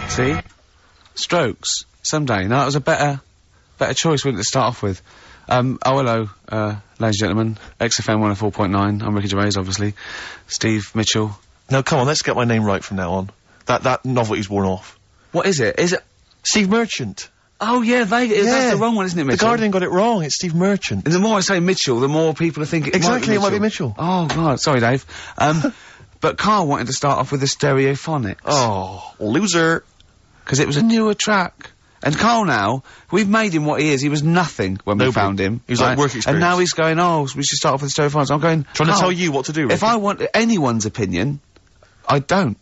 See? Strokes. Someday. No, that was a better choice, wouldn't it, to start off with? Hello, ladies and gentlemen. XFM 104.9. I'm Ricky Gervais, obviously. Steve Mitchell. No, come on, let's get my name right from now on. That novelty's worn off. What is it? Is it Steve Merchant? Oh, yeah, that's the wrong one, isn't it, Mitchell? The Guardian got it wrong. It's Steve Merchant. And the more I say Mitchell, the more people are thinking Exactly, it might be Mitchell. Oh, God. Sorry, Dave. But Carl wanted to start off with the Stereophonics. Oh, loser. Because it was a newer track. And Carl now, we've made him what he is. He was nothing when we found him. He was like work experience. And now he's going, oh, we should start off with the Stereophonics. I'm going, trying to tell you what to do, Ricky. If I want anyone's opinion, I don't.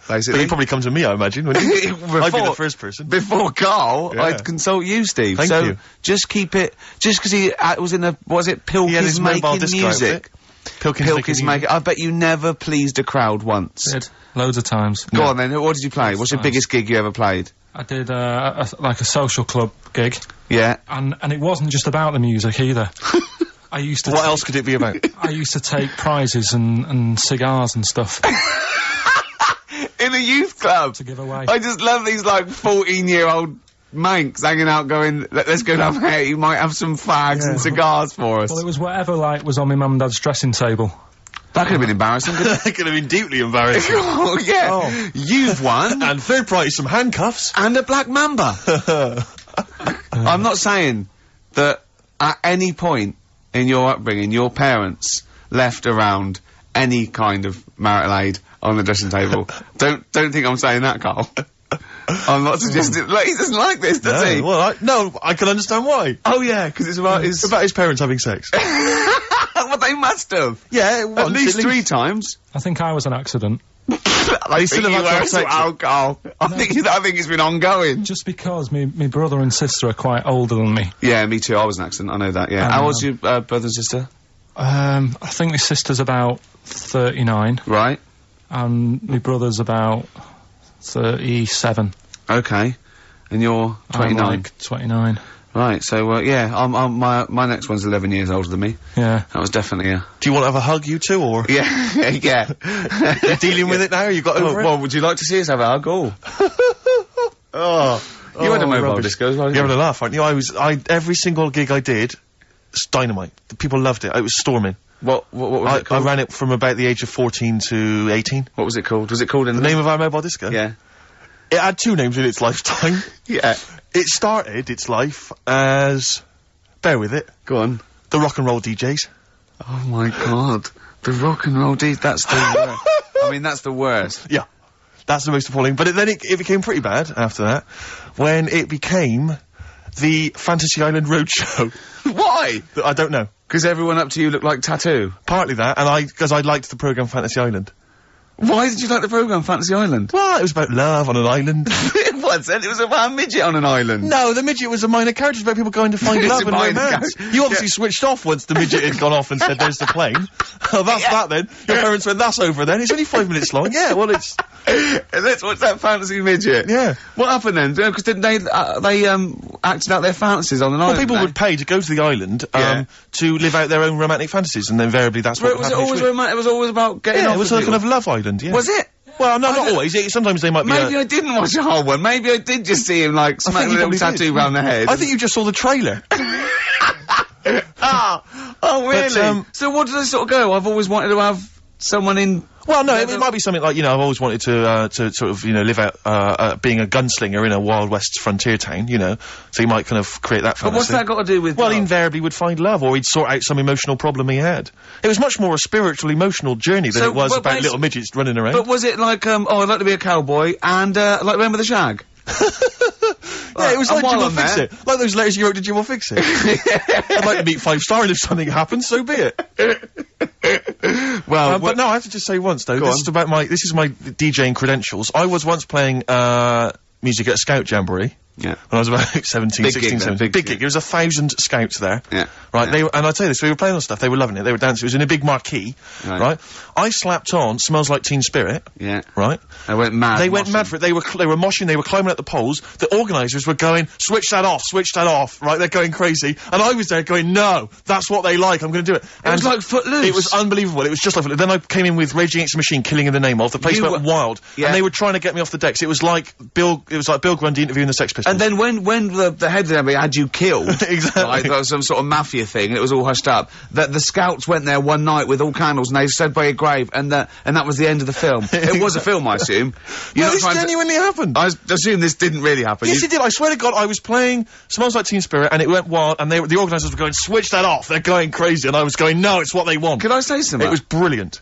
Basically. But you'd probably come to me, I imagine, wouldn't you? I'd be the first person. Before Carl, I'd consult you, Steve. Thank you. Just keep it, just because he was in a, Pilkey's Making Music. Pilkey's Making, I bet you never pleased a crowd once. Did. Loads of times. Go on then, what did you play? What's your biggest gig you ever played? I did, like a social club gig. Yeah. And it wasn't just about the music either. I used to What else could it be about? I used to take prizes and cigars and stuff. In a youth club? To give away. I just love these, like, 14-year-old manx hanging out going, let's go down here, you might have some fags and cigars for us. Well, it was whatever, like, was on my mum and dad's dressing table. That could have been embarrassing, couldn't it? That could have been deeply embarrassing. Oh, yeah. Oh. You've won. And third prize, some handcuffs. And a black mamba. I'm not saying that at any point in your upbringing, your parents left around any kind of marital aid on the dressing table. Don't think I'm saying that, Carl. I'm not suggesting. Like, he doesn't like this, does he? Well, I can understand why. Oh yeah, because it's about his parents having sex. Well, they must have. Yeah, at least 3 times. I think I was an accident. They still have had sex. Carl. I think it's been ongoing. Just because me brother and sister are quite older than me. Yeah, me too. I was an accident. I know that. Yeah. How old's your brother and sister? I think my sister's about 39. Right. And my brother's about 37. Okay. And you're 29? I'm like 29. Right, so, yeah, my next one's 11 years older than me. Yeah. That was definitely a... Do you want to have a hug, you two, or...? Yeah, yeah. You're dealing with it now? You got over it? Well, would you like to see us have a hug? Oh. You had a mobile disco as well, didn't you? You're having a laugh, aren't you? Every single gig I did, it's dynamite. The people loved it. It was storming. What was it called? I ran it from about the age of 14 to 18. What was it called? Was it called in the name of our mobile disco? Yeah. It had 2 names in its lifetime. Yeah. It started its life as... Bear with it. Go on. The rock and roll DJs. Oh my god. The rock and roll DJs, that's the worst. I mean, that's the worst. Yeah. That's the most appalling. But then it became pretty bad after that, when it became the Fantasy Island Roadshow. Why? I don't know. Because everyone up to you looked like Tattoo? Partly that, and because I liked the programme Fantasy Island. Why did you like the programme Fantasy Island? Well, it was about love on an island. It wasn't. It was about a midget on an island. No, the midget was a minor character. It was about people going to find love and romance. You obviously switched off once the midget had gone off and said, there's the plane. Oh, that's that then. Your parents went, that's over then. It's only 5 minutes long. Yeah, well, it's... Let's watch that fantasy midget. Yeah. What happened then? Because didn't they acted out their fantasies on an island? Well, people would pay to go to the island, to live out their own romantic fantasies, and invariably that's what was it always romantic? It was always about getting off it was a kind of love island, yeah. Was it? Well, no, not always. Sometimes they might be. Maybe I didn't watch the whole one. Maybe I did just see him, like, smack a little tattoo round the head. I think you just saw the trailer. Oh, really? But, so what did they sort of go? I've always wanted to have someone in... Well, no, it might be something like, I've always wanted to sort of, live out, being a gunslinger in a Wild West frontier town, so you might kind of create that fantasy. But what's that got to do with... Well, he invariably would find love, or he'd sort out some emotional problem he had. It was much more a spiritual, emotional journey than it was about little midgets running around. But was it like, I'd like to be a cowboy, and, like, Remember the Shag? Yeah, it was like Jim will fix it. Like those letters you wrote to Jim will fix it. I'd like to meet 5-star, and if something happens, so be it. Well, but no, I have to just say once though, this is my DJing credentials. I was once playing, music at a Scout Jamboree. Yeah. When I was about 17, Big 16, gig then, 17. big Big gig. gig. There was 1,000 scouts there. Yeah. Right, Yeah. and I'll tell you this, we were playing on stuff, they were loving it, they were dancing, it was in a big marquee, right? I slapped on Smells Like Teen Spirit. Yeah. Right? They went mad. They went mad for it, they were moshing, they were climbing up the poles, the organisers were going, switch that off, right? They're going crazy, and I was there going, no, that's what they like, I'm gonna do it. It was like Footloose. It was unbelievable, it was just like Footloose. Then I came in with Rage Against the Machine, Killing in the Name of, the place went wild, and they were trying to get me off the decks, it was like Bill Grundy interviewing the Sex Pistols. And then when the head of the army had you killed, exactly, like, there was some sort of mafia thing, and it was all hushed up, that the scouts went there one night with all candles, and they stood by a grave, and that was the end of the film. It was a film, I assume. No, this genuinely happened. I assume this didn't really happen. Yes, it did. I swear to God, I was playing Smells Like Teen Spirit, and it went wild, and the organisers were going, switch that off, they're going crazy, and I was going, no, it's what they want. Can I say something? It was brilliant.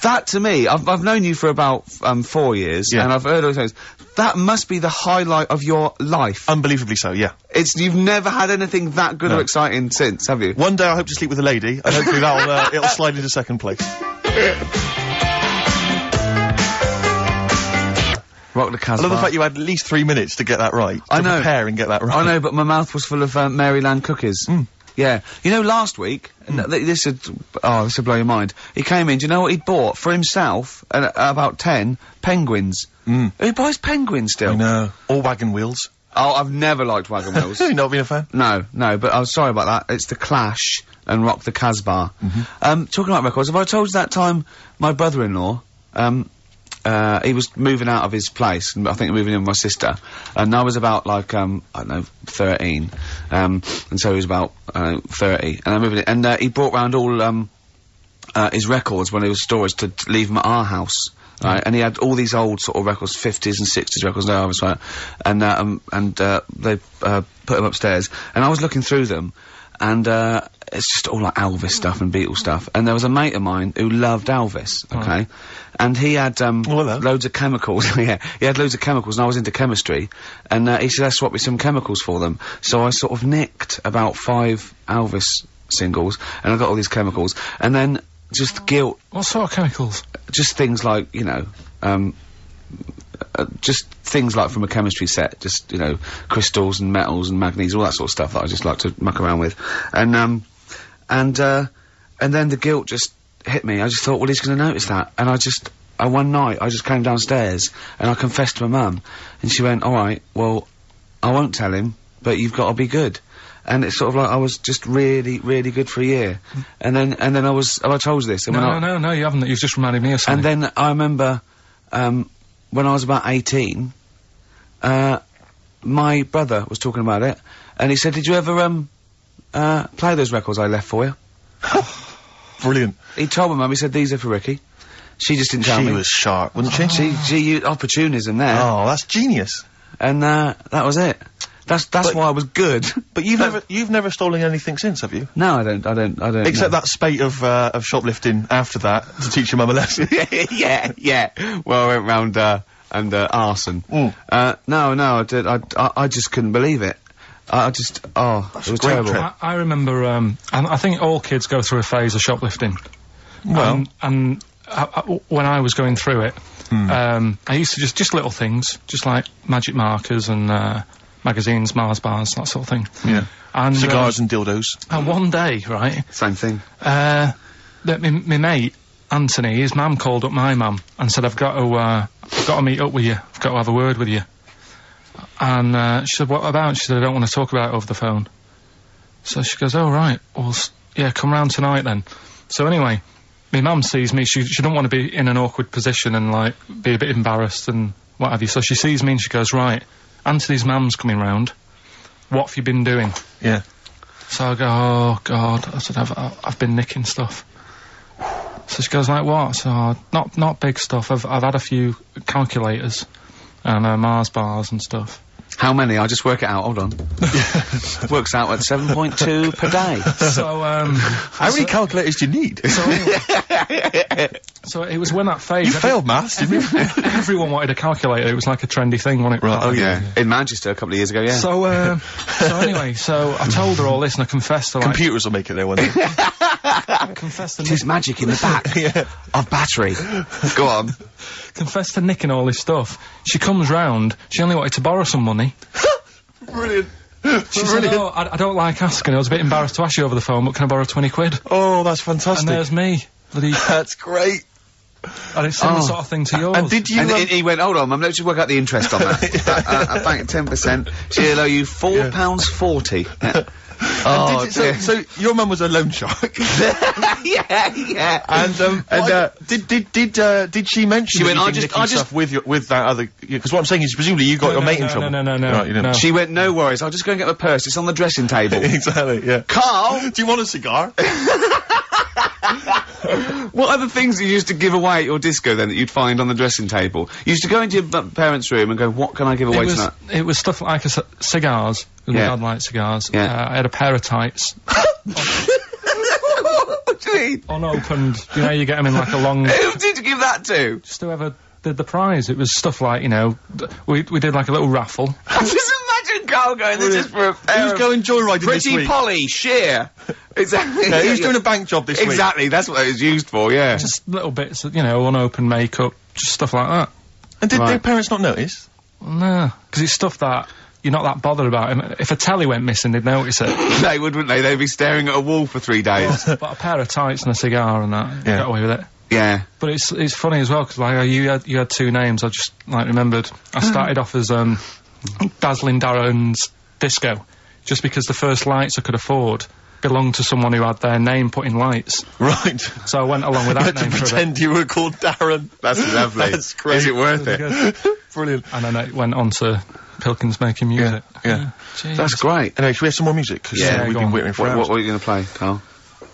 That, to me, I've known you for about 4 years, and I've heard all those things. That must be the highlight of your life. Unbelievably so, yeah. You've never had anything that good or exciting since, have you? One day I hope to sleep with a lady, and hopefully it'll slide into second place. Rock the Casbah. I love the fact you had at least 3 minutes to get that right. To prepare and get that right. I know, but my mouth was full of Maryland cookies. Yeah. You know, last week, this would blow your mind. He came in, do you know what he bought? For himself, about 10 penguins. Who buys penguins still? I know. Or wagon wheels. Oh, I've never liked wagon wheels. You've not been a fan? No, but I'm sorry about that. It's The Clash and Rock the Casbah. Talking about records, have I told you that time my brother-in-law, he was moving out of his place, I think moving in with my sister, and I was about, like, I don't know, 13, and so he was about, 30, and I moved in, and, he brought round all, his records when he was storage to leave them at our house. Right, and he had all these old sort of records, 50s and 60s records, no, I was right, and they, put them upstairs, and I was looking through them, and, it's just all like Elvis stuff and Beatles stuff, and there was a mate of mine who loved Elvis, okay, and he had, loads of chemicals, yeah, he had loads of chemicals, and I was into chemistry, and, he said, let's swap me some chemicals for them, so I sort of nicked about 5 Elvis singles, and I got all these chemicals, and then, just guilt. What sort of chemicals? Just things like, you know, just things like from a chemistry set, just, you know, crystals and metals and manganese, all that sort of stuff that I just like to muck around with. And then the guilt just hit me. I just thought, well, he's gonna notice that. And one night, I just came downstairs and I confessed to my mum. And she went, alright, well, I won't tell him, but you've got to be good. And it's sort of like I was just really, really good for a year. And then I was, have I told you this? And No, you haven't. You've just reminded me of something. And then I remember, when I was about 18, my brother was talking about it, and he said, did you ever, play those records I left for you? Brilliant. He told my mum, he said, these are for Ricky. She just didn't tell me. She was sharp, wasn't she? She used opportunism there. Oh, that's genius. And, that was it. That's why I was good. But you've never stolen anything since, have you? No, I don't. Except that spate of shoplifting after that to teach your mum a lesson. yeah. Well, I went round, arson. No, I did. I just couldn't believe it. It was terrible. I remember, I think all kids go through a phase of shoplifting. Well. And when I was going through it, I used to just little things, just like magic markers and, magazines, Mars bars, that sort of thing. Yeah. And cigars and dildos. And one day, right? Same thing. That my mate, Anthony, his mum called up my mum and said, I've got to meet up with you. I've got to have a word with you. And, she said, what about? She said, I don't want to talk about it over the phone. So she goes, oh, right. Well, yeah, come round tonight then. So anyway, my mum sees me. She don't want to be in an awkward position and, like, be a bit embarrassed and what have you. So she sees me and she goes, right, Anthony's mum's coming round. What have you been doing? Yeah. So I go, oh, God. I said, I've been nicking stuff. So she goes, like, what? So, not big stuff. I've had a few calculators and, Mars bars and stuff. How many? I'll just work it out. Hold on. Works out at 7.2 per day. So, how many calculators do you need? So anyway, so it was when that phase. You failed maths, didn't you? Everyone wanted a calculator. It was like a trendy thing, wasn't it? Right. Oh, yeah. In Manchester a couple of years ago, yeah. So, anyway, so I told her all this and I confessed to, like... Computers will make it there one day. Confessed to... There's magic in the back of battery. Go on. Confessed to nicking all this stuff. She comes round, she only wanted to borrow some money. Brilliant. She said, "Oh, I don't like asking. I was a bit embarrassed to ask you over the phone, but can I borrow 20 quid? Oh, that's fantastic. And there's me. That's great. And it's similar sort of thing to yours. And did you... And he went, hold on, Mum, let's just work out the interest on that. I bank 10%. She'll owe you £4.40. Yeah. Oh, so your mum was a loan shark. yeah. And did she mention? She went, I just just with that other, because what I'm saying is presumably you got your mate in trouble. No. Right, you didn't. No. She went, no worries, I'll just go and get my purse. It's on the dressing table. Exactly. Yeah. Carl, do you want a cigar? what other things you used to give away at your disco then that you'd find on the dressing table? You used to go into your parents' room and go, what can I give away tonight? It was stuff like cigars. My dad liked cigars. Yeah. I had a pair of tights. What do you mean? Unopened. You know, you get them in like a long... Who did you give that to? Just whoever did the prize. It was stuff like, you know, we did like a little raffle. Just imagine Carl going, this is for a pair Who's of going joyriding this Pretty week? Polly, sheer. Exactly. Yeah, who's doing a bank job this week? Exactly, that's what it was used for, yeah. Just little bits of, you know, unopened makeup, just stuff like that. And did their parents not notice? No, because it's stuff that you're not that bothered about. If a telly went missing, they'd notice it. They would, wouldn't they? They'd be staring at a wall for 3 days. But a pair of tights and a cigar and that, you got away with it. Yeah. But it's funny as well, because like, you had 2 names, I just, like, remembered. I started off as, Dazzling Darren's Disco, just because the first lights I could afford belonged to someone who had their name put in lights. Right. So I went along with that you had name to for a bit. pretend you were called Darren. That's lovely. That's great. Is it worth it? Good. Brilliant. And then it went on to Pilkins making music. Yeah. Jeez. That's great. Anyway, should we have some more music? Because Yeah, we've go been on. waiting for hours. What are you going to play, Carl?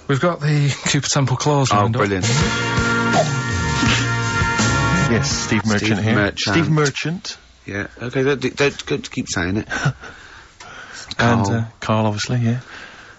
We've got the Cooper Temple Claws Oh, lined up. brilliant. Yes, Steve Merchant here. Merchant. Steve Merchant. Yeah. Okay, don't keep saying it. And Carl, obviously, yeah.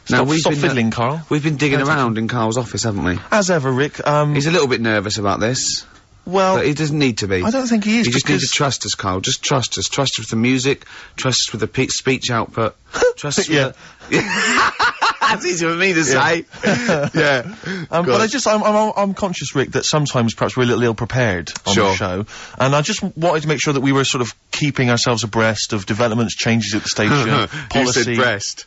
Now, Stop fiddling, Carl. We've been digging around in Carl's office, haven't we? As ever, Rick. He's a little bit nervous about this. Well, But he doesn't need to be. I don't think he is. You just need to because- trust us, Carl. Just trust us. Trust us with the music. Trust us with the speech output. Trust us with That's easy for me to say. Yeah. But I'm conscious, Rick, that sometimes perhaps we're a little ill-prepared on the show. And I just wanted to make sure that we were sort of keeping ourselves abreast of developments, changes at the station, policy. You said breast.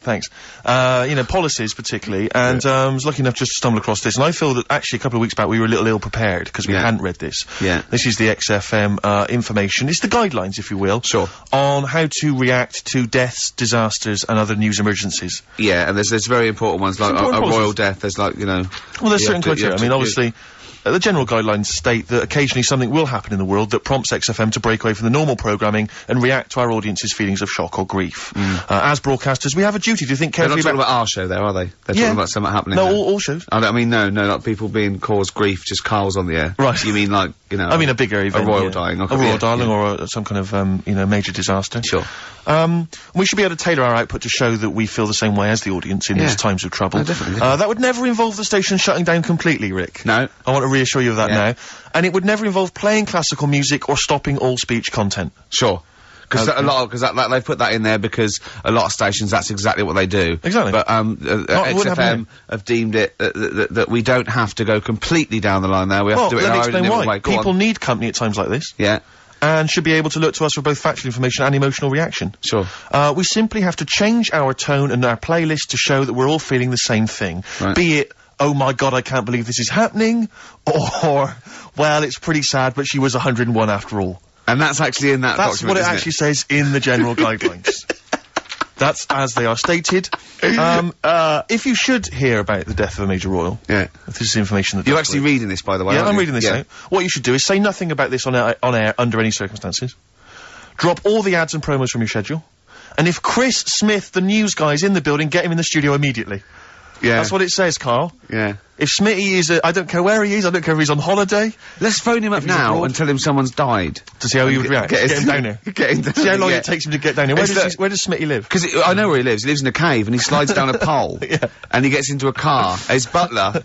Thanks. You know, policies particularly, and I was lucky enough just to stumble across this, and I feel that actually a couple of weeks back we were a little ill-prepared, because we hadn't read this. Yeah. This is the XFM, information. It's the guidelines, if you will. Sure. On how to react to deaths, disasters, and other news emergencies. Yeah, and there's very important ones, like a royal death, there's like, you know... Well, there's certain criteria. I mean, obviously... the general guidelines state that occasionally something will happen in the world that prompts XFM to break away from the normal programming and react to our audience's feelings of shock or grief. As broadcasters, we have a duty to think They're carefully not talking about our show there, are they? They're Yeah. talking about something happening No, there. all shows. I mean, no, like people being caused grief, just Carl's on the air. Right. You mean like, you know... I mean, a bigger event. A royal yeah. dying. A royal dying or some kind of, you know, major disaster. Sure. We should be able to tailor our output to show that we feel the same way as the audience in these times of trouble. Oh, definitely. That would never involve the station shutting down completely, Rick. No. I want to reassure you of that now. And it would never involve playing classical music or stopping all speech content. Sure. Because they've put that in there because a lot of stations, that's exactly what they do. Exactly. But, XFM have deemed it, that we don't have to go completely down the line there. We have to do it in our own little way. Go People on. need company at times like this. Yeah. And should be able to look to us for both factual information and emotional reaction. Sure. We simply have to change our tone and our playlist to show that we're all feeling the same thing. Right. Be it, oh my god, I can't believe this is happening, or, well, it's pretty sad, but she was 101 after all. And that's actually in that That's document, what it isn't actually says in the general guidelines. That's as they are stated. If you should hear about the death of a major royal, Yeah. this is information that... You're actually reading this, by the way, Yeah, aren't I'm you? reading this out. What you should do is say nothing about this on air under any circumstances. Drop all the ads and promos from your schedule. And if Chris Smith, the news guy, is in the building, get him in the studio immediately. Yeah. That's what it says, Carl. Yeah. If Smitty is, I don't care where he is, I don't care if he's on holiday, Let's phone him up he's now abroad. and tell him someone's died. to see how he would react. Get him down there. Get him down See how long yeah. it takes him to get down there. Where does Smitty live? Because I know where he lives. He lives in a cave, and he slides down a pole, Yeah. and he gets into a car. His butler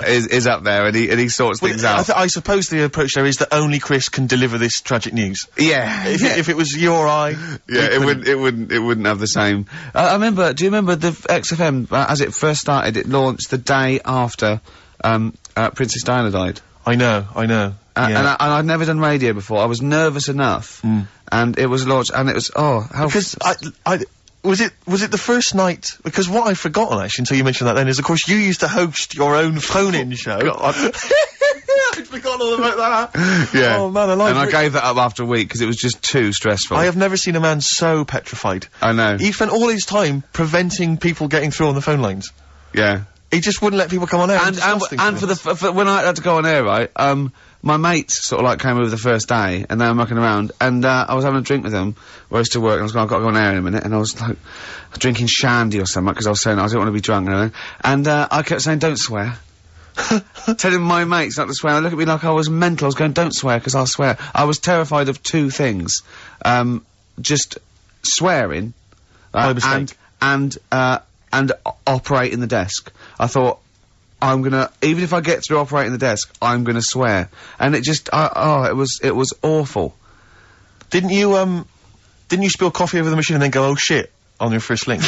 is up there, and he sorts things out. I suppose the approach there is that only Chris can deliver this tragic news. Yeah, If it was you or I, yeah, it wouldn't have the same. I remember. Do you remember the XFM as it first started? It launched the day after Princess Diana died. I know. And I'd never done radio before. I was nervous enough. And it was launched, and it was, Because was it the first night? Because what I'd forgotten, actually, until you mentioned that then, is, of course, you used to host your own phone-in show. I'd forgotten all about that. Yeah. Oh, man, and I gave that up after a week, because it was just too stressful. I have never seen a man so petrified. I know. He spent all his time preventing people getting through on the phone lines. Yeah. He just wouldn't let people come on air. And for when I had to go on air, right, my mates sort of like came over the first day, and they were mucking around, and I was having a drink with them where I used to work, and I was going, I've got to go on air in a minute, and I was like drinking shandy or something, because I was saying I didn't want to be drunk and everything, and I kept saying, don't swear. Telling my mates not to swear. They look at me like I was mental. I was going, don't swear, because I'll swear. I was terrified of two things. Just swearing, and operating the desk. I thought, I'm gonna, even if I get through operating the desk, I'm gonna swear. And it just, it was awful. Didn't you spill coffee over the machine and then go, oh shit, on your first link?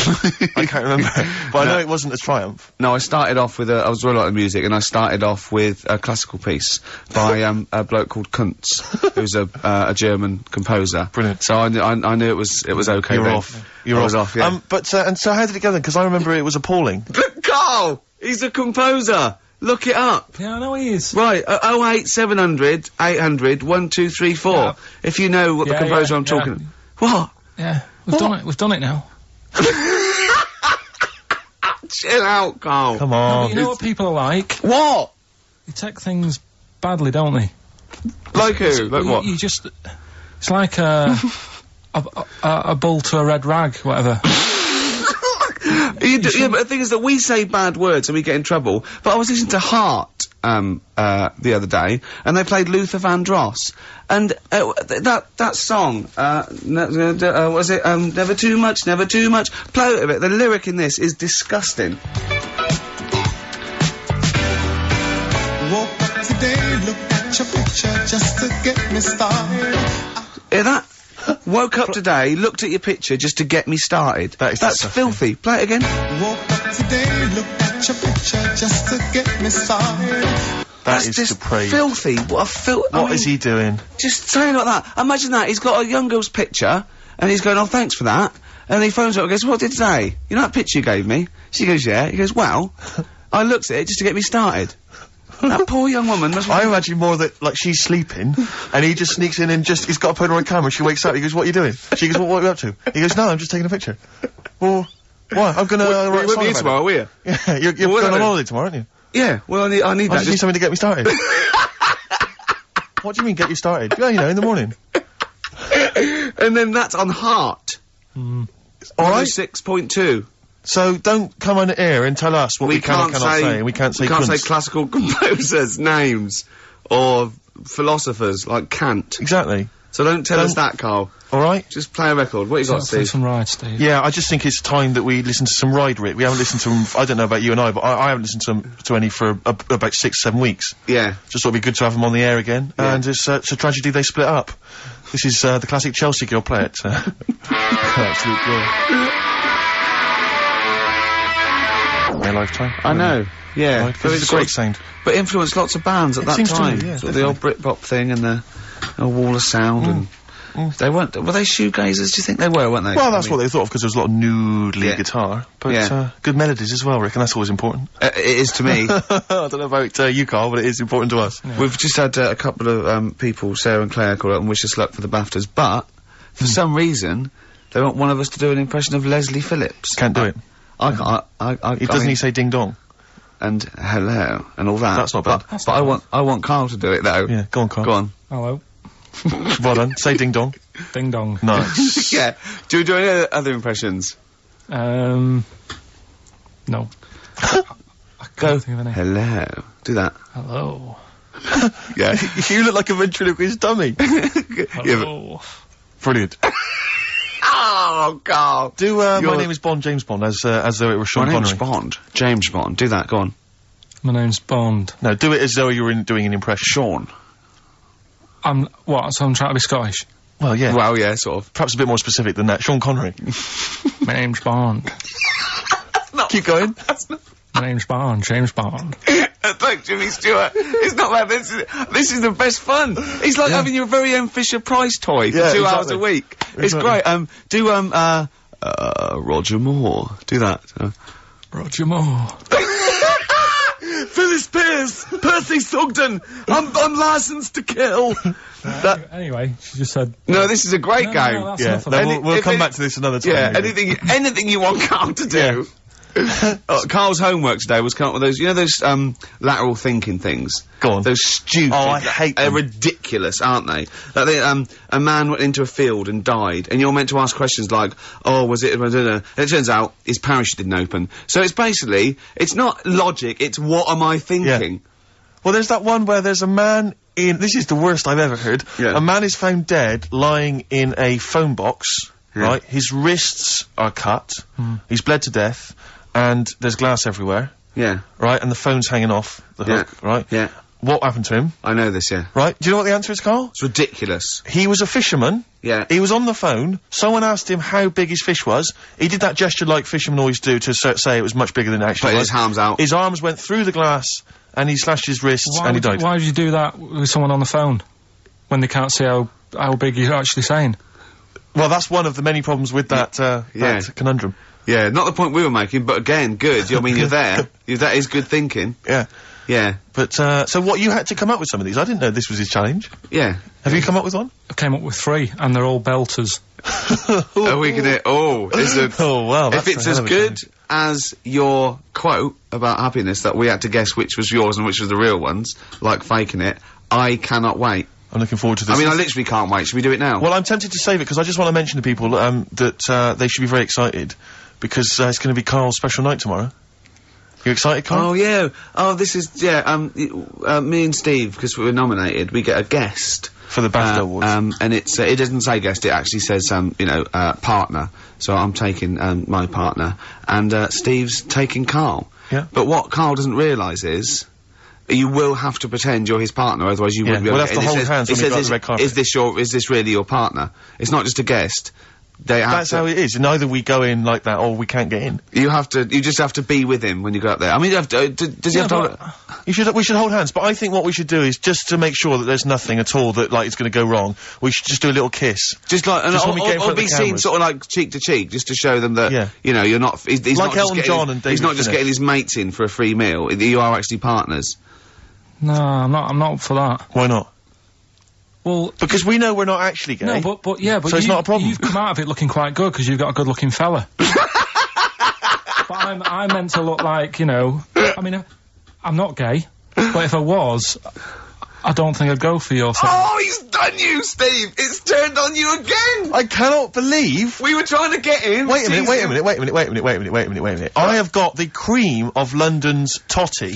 I can't remember. But I know it wasn't a triumph. No, I started off with I was really like the music, and I started off with a classical piece by, a bloke called Kuntz, who's a German composer. Brilliant. So I knew it was okay. You're then. off. You're off. I was off, yeah. And so how did it go then? Because I remember it was appalling. Carl! He's a composer! Look it up! Yeah, I know he is. Right, 08700 800 1234. Yeah. If you know what the composer I'm talking. What? Yeah, we've done it now. Chill out, Carl. Come No, on. but you know what people are like? What? They take things badly, don't they? Like who? Like what? You just... It's like a bull to a red rag, whatever. Yeah, but the thing is that we say bad words and we get in trouble. But I was listening to Heart, the other day, and they played Luther Vandross. And, that song, was it, Never Too Much, Never Too Much? Play it a bit. The lyric in this is disgusting. Woke up today, looked at your picture just to get me started. Hear that? Woke up today, looked at your picture just to get me started. That's filthy. Play it again. Woke up today, looked at your picture just to get me started. That That's is just depraved. filthy. What Is he doing? Just saying like that. Imagine that. He's got a young girl's picture, and he's going, oh, thanks for that. And he phones her up and goes, what did it say? You know that picture you gave me? She goes, yeah. He goes, well, I looked at it just to get me started. That poor young woman must... I imagine more that, like, she's sleeping, and he just sneaks in and he's got to put her on camera, she wakes up, he goes, what are you doing? She goes, what are you up to? He goes, no, I'm just taking a picture. Well, what? I'm gonna write a song about tomorrow, it. will you? Yeah, you're going on holiday tomorrow, aren't you? Yeah, well, I need I that. just need something to get me started. What do you mean, get you started? Yeah, you know, in the morning. And then that's on Heart. Alright. 6.2. So don't come on air and tell us what we can or cannot say. We can't say classical composers' names or philosophers like Kant. Exactly. So don't tell us that, Carl. Alright? Just play a record. What you got, Play Steve? some rides, Steve. Yeah, I just think it's time that we listen to some Ride Rit. We haven't listened to them, I don't know about you and I, but I haven't listened to any for about 6-7 weeks. Yeah. Just thought it'd be good to have them on the air again. Yeah. And it's a tragedy they split up. This is the classic Chelsea girl, play it. Absolute glory. My lifetime. I know. Yeah. Right, it's a great sound. But influenced lots of bands at that seems to time. me, yeah, sort of the old Britpop thing and the Wall of Sound and... They were they shoegazers? Do you think they were, weren't they? Well, that's what they thought of, because there was a lot of nude lead Yeah. guitar. But, Yeah. good melodies as well, Rick, and that's always important. It is to me. I don't know about you, Carl, but it is important to us. Yeah. We've just had a couple of people, Sarah and Claire, call up and wish us luck for the BAFTAs, but for some reason they want one of us to do an impression of Leslie Phillips. Can't do it. Doesn't he say ding dong? And hello and all that. That's not bad. But I want Carl to do it though. Yeah, go on, Carl. Go on. Hello. Well done. Say ding dong. Ding dong. Nice. Yeah. Do we do any other impressions? No. I Go. can't think of any. Hello. Do that. Hello. Yeah. You look like a ventriloquist dummy. Yeah, but- Hello. Brilliant. Oh, Carl. Do, my name is Bond, James Bond, as though it were Sean My name's Connery. Bond. James Bond. Do that. Go on. My name's Bond. No, do it as though you were doing an impression. Sean. So I'm trying to be Scottish. Well, yeah. Well, yeah, sort of. Perhaps a bit more specific than that. Sean Connery. My name's Bond. Keep going. My name's Bond, James Bond. Thank Jimmy Stewart. It's not like this. This is the best fun. It's like having your very own Fisher-Price toy for 2 hours a week. It's great. Do Roger Moore. Do that. Roger Moore. Phyllis Pierce, Percy Sugden. I'm licensed to kill. Anyway, she just said. No, this is a great game. No, that's enough of it. We'll come back to this another time. Yeah, maybe. anything you want Carl to do. Carl's homework today was come up with those, you know, those lateral thinking things. Go on. Those stupid. Oh, I hate them. They're ridiculous, aren't they? Like they, a man went into a field and died, and you're meant to ask questions like, "Oh, was it?" And it turns out his parachute didn't open. So it's basically, it's not logic. It's what am I thinking? Yeah. Well, there's that one where there's a man in. This is the worst I've ever heard. Yeah. A man is found dead lying in a phone box. Yeah. Right. His wrists are cut. He's bled to death. And there's glass everywhere, Yeah. right? And the phone's hanging off the hook, right? Yeah. What happened to him, I know this, yeah. right? Do you know what the answer is, Carl? It's ridiculous. He was a fisherman. Yeah. He was on the phone. Someone asked him how big his fish was. He did that gesture like fishermen always do to say it was much bigger than it actually Put was. his arms out. His arms went through the glass, and he slashed his wrists, and he died. Why would you do that with someone on the phone when they can't see how big you're actually saying? Well, that's one of the many problems with that, that conundrum. Yeah, not the point we were making, but again, good. I mean, you're there. That is good thinking. Yeah. Yeah. But, so what, you had to come up with some of these? I didn't know this was his challenge. Yeah. Have you come up with one? I came up with 3, and they're all belters. Are we gonna, is it, Oh, wow. if it's as good as your quote about happiness that we had to guess which was yours and which was the real ones, like faking it, I cannot wait. I'm looking forward to this. I mean, I literally can't wait. Should we do it now? Well, I'm tempted to save it because I just want to mention to people that they should be very excited because it's going to be Carl's special night tomorrow. You excited, Carl? Oh, yeah. Oh, this is, me and Steve, because we were nominated, we get a guest. For the BAFTA Awards. And it's, it doesn't say guest, it actually says, partner. So I'm taking, my partner. And, Steve's taking Carl. Yeah. But what Carl doesn't realise is, you will have to pretend you're his partner, otherwise you wouldn't be able we'll to have to get in. hold hands when we go on the red carpet. Is this really your partner? It's not just a guest. That's how it is. And either we go in like that or we can't get in. You just have to be with him when you go up there. I mean, you have to, does he have to we should hold hands, but I think what we should do is just to make sure that there's nothing at all that, like, it's gonna go wrong, we should just do a little kiss. Just like, Just when we get in front or of the be seen cameras. sort of like cheek to cheek, just to show them that, Yeah. you know, you're not, he's Like not Elton just John and he's David not just Finnick. getting his mates in for a free meal, you are actually partners. No, I'm not up for that. Why not? Well, Because we know we're not actually gay. no, but So it's not a problem. You've come out of it looking quite good because you've got a good-looking fella. But I'm meant to look like, you know. I mean, I'm not gay, but if I was, I don't think I'd go for your thing. Oh, he's done you, Steve! It's turned on you again! I cannot believe. We were trying to get him. Wait a minute. I have got the cream of London's totty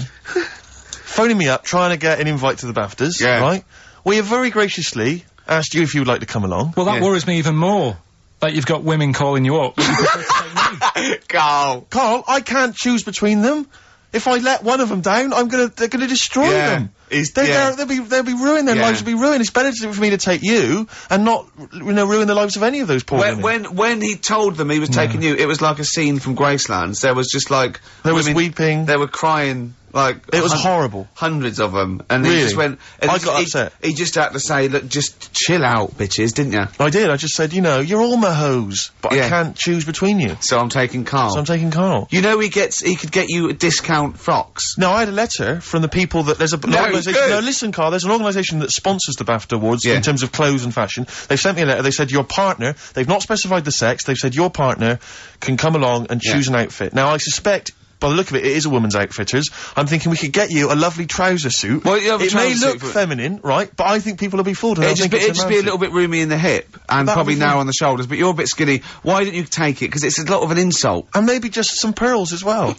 phoning me up trying to get an invite to the BAFTAs, Yeah. right? We have very graciously asked you if you would like to come along. Well, that worries me even more. That you've got women calling you up. But you prefer to take me. Carl, I can't choose between them. If I let one of them down, they're gonna destroy Yeah. them. They'll be ruined, their Yeah. lives will be ruined. It's better for me to take you and not, ruin the lives of any of those poor women. When he told them he was taking you, it was like a scene from Graceland. There was just like There was women- weeping. They were crying like It was horrible. Hundreds of them, and he Really? just went. And I got upset. He just had to say, "Look, just chill out, bitches," didn't you? I did, I just said, you're all my hoes, but Yeah. I can't choose between you. So I'm taking Carl. So I'm taking Carl. You know he could get you discount frocks. No, I had a letter from the people that there's an organisation. good. No, listen, Carl. There's an organisation that sponsors the BAFTA Awards Yeah. in terms of clothes and fashion. They've sent me a letter. They said your partner. They've not specified the sex. They've said your partner can come along and choose an outfit. Now I suspect, by the look of it, it is a woman's outfitters. I'm thinking we could get you a lovely trouser suit. Well, you have a it may trouser look suit, but- feminine, right? But I think people will be fooled. It'd It'd just be a little bit roomy in the hip and That'd probably be narrow fine. on the shoulders. But you're a bit skinny. Why don't you take it? Because it's a lot of an insult. and maybe just some pearls as well.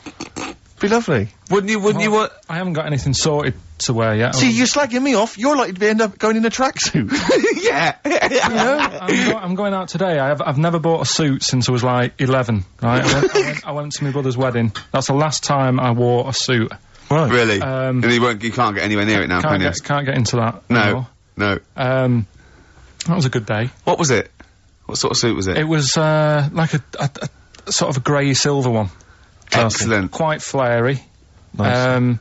Be lovely. Wouldn't you? Wouldn't you? Well, I haven't got anything sorted to wear yet. See, you're slagging me off. You're likely to end up going in a tracksuit. Yeah. I'm going out today. I've never bought a suit since I was like 11. Right? I went to my brother's wedding. That's the last time I wore a suit. Right. Really? And you can't get anywhere near it now, can you? Can't get into that. No. anymore. No. That was a good day. What was it? What sort of suit was it? It was like a sort of a grey silver one. Excellent. Quite flary. Nice.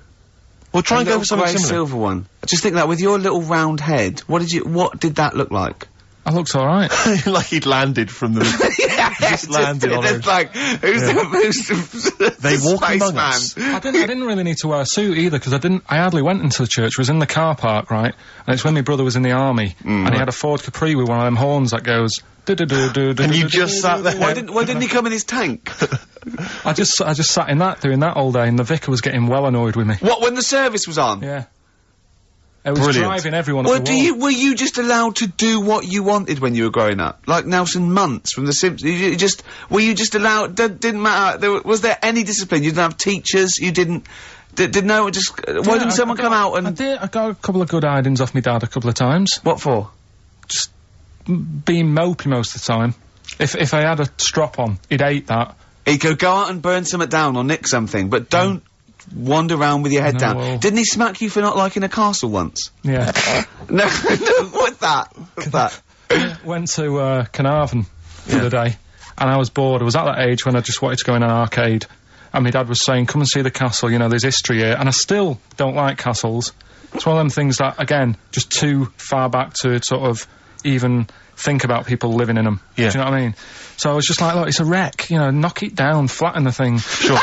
Well, Well, try and go for something similar. silver one. Just think that with your little round head, what did that look like? I looked alright. Like he'd landed from the... just landed on it's like, who's They walk among us. I didn't really need to wear a suit either, because I hardly went into the church. I was in the car park, right? And it's when my brother was in the army, and he had a Ford Capri with one of them horns that goes... And you just sat there. Why didn't he come in his tank? I just sat in that, doing that all day, and the vicar was getting well annoyed with me. What, when the service was on? Yeah. It was driving everyone up the wall. Were you just allowed to do what you wanted when you were growing up? Like Nelson Muntz from The Simpsons? Were you just allowed, didn't matter, was there any discipline? You didn't have teachers, you didn't, why didn't someone come out and... I got a couple of good hidings off my dad a couple of times. What for? Just being mopey most of the time. If I had a strop on, he'd hate that. He could go out and burn something down or nick something, but don't wander around with your head down. Well. Didn't he smack you for not liking a castle once? Yeah. No, what's that? Went to Carnarvon the other day, and I was bored. I was at that age when I just wanted to go in an arcade, and my dad was saying, come and see the castle, you know, there's history here, and I still don't like castles. It's one of them things that, again, just too far back to sort of even think about people living in them. Yeah. Do you know what I mean? So I was just like, look, it's a wreck, you know, knock it down, flatten the thing. Sure.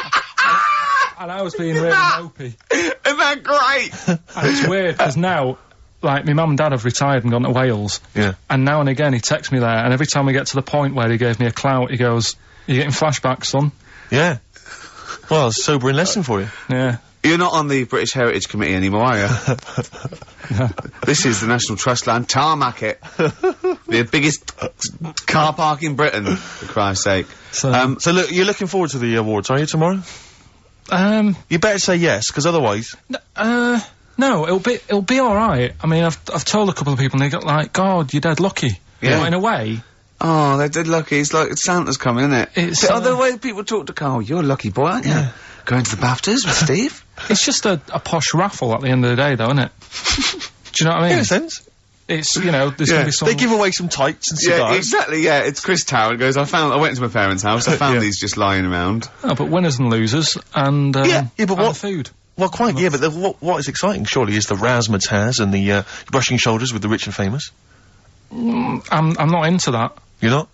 And I was being really mopey. Isn't that great? And it's weird, because now, like, my mum and dad have retired and gone to Wales. Yeah. And now and again he texts me there, and every time we get to the point where he gave me a clout, he goes, "You're getting flashbacks, son." Yeah. Well, it's a sobering lesson for you. Yeah. You're not on the British Heritage Committee anymore, are you? No. This is the National Trust land. Tarmac it. The biggest car park in Britain, for Christ's sake. So look, you're looking forward to the awards, are you, tomorrow? You better say yes, because otherwise... No, it'll be alright. I mean, I've told a couple of people, and they got like, God, you're dead lucky. Yeah. But in a way... Oh, they're dead lucky. It's like Santa's coming, isn't it? It's, the way people talk to Carl, you're a lucky boy, aren't you? Yeah. Going to the BAFTAs with Steve? It's just a posh raffle at the end of the day, though, isn't it? Do you know what I mean? In a sense. It's, you know, there's gonna be some... They give away some tights and cigars. Yeah, exactly, yeah. It's Chris Tower goes, I went to my parents' house, I found these just lying around. Oh, but winners and losers, and, but and what... food. Well, quite, yeah, but what is exciting, surely, is the razzmatazz and the, brushing shoulders with the rich and famous. I'm not into that. You're not?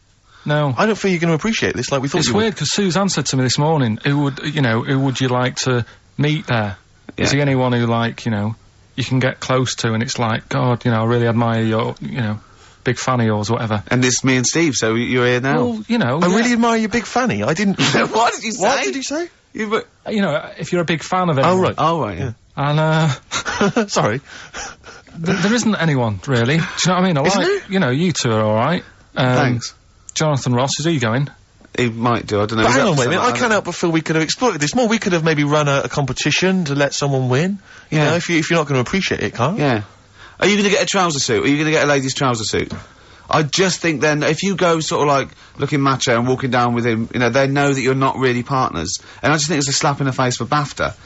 No. I don't feel you're going to appreciate this like we thought you would. It's weird, because Suzanne said to me this morning, who would you like to meet there? Yeah. Is he anyone who, like, you know, you can get close to, and it's like, God, you know, I really admire your, you know, big fan of yours, whatever. And it's me and Steve, so you're here now. Well, you know... I really admire your big fanny. I didn't... What did you say? What did he say? You know, if you're a big fan of anyone... Oh, right, yeah. And, Sorry. there isn't anyone, really. Do you know what I mean? Isn't there? You know, you two are alright. Thanks. Jonathan Ross, is he going? He might do, I don't know. But hang on, wait a minute, I can't help but feel we could have exploited this more. We could have maybe run a competition to let someone win. You know, if you're not going to appreciate it, Carl. Yeah. Are you going to get a trouser suit? Are you going to get a ladies' trouser suit? I just think then, if you go sort of like looking macho and walking down with him, you know, they know that you're not really partners. And I just think it's a slap in the face for BAFTA.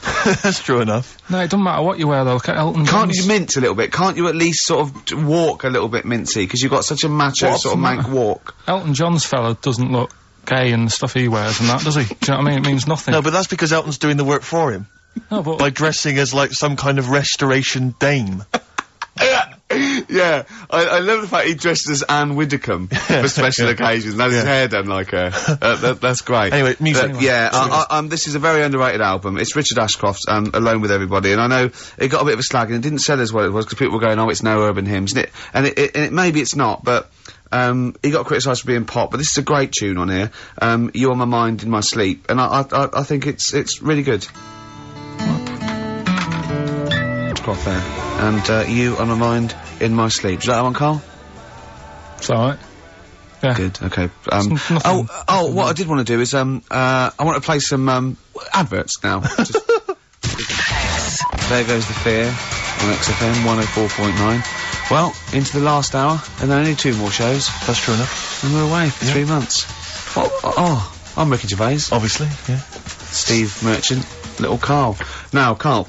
That's true enough. No, it doesn't matter what you wear, though. Look at Elton Can't John's. you mince a little bit? Can't you at least sort of walk a little bit mincy? Because you've got such a macho sort of mank walk. Elton John's fella doesn't look gay and the stuff he wears and that, does he? Do you know what I mean? It means nothing. No, but that's because Elton's doing the work for him. No, but... By dressing as, like, some kind of restoration dame. Yeah, I love the fact he dressed as Anne Widdecombe for special occasions and had his hair done like her. That's great. Anyway, music. Yeah, this is a very underrated album. It's Richard Ashcroft's Alone With Everybody, and I know it got a bit of a slag and it didn't sell as well as it was because people were going, oh, it's no urban hymns, and it maybe it's not, but he got criticised for being pop, but this is a great tune on here. You On My Mind in My Sleep, and I think it's really good. Ashcroft there. And, You On My Mind in My Sleep. Is that one, Carl? It's alright. Yeah. Good, okay. What I did want to do is, I want to play some, adverts now. Just There Goes the Fear on XFM 104.9. Well, into the last hour, and then only 2 more shows. That's true enough. And we're away for 3 months. I'm Ricky Gervais. Obviously, yeah. Steve Merchant, little Carl. Now, Carl,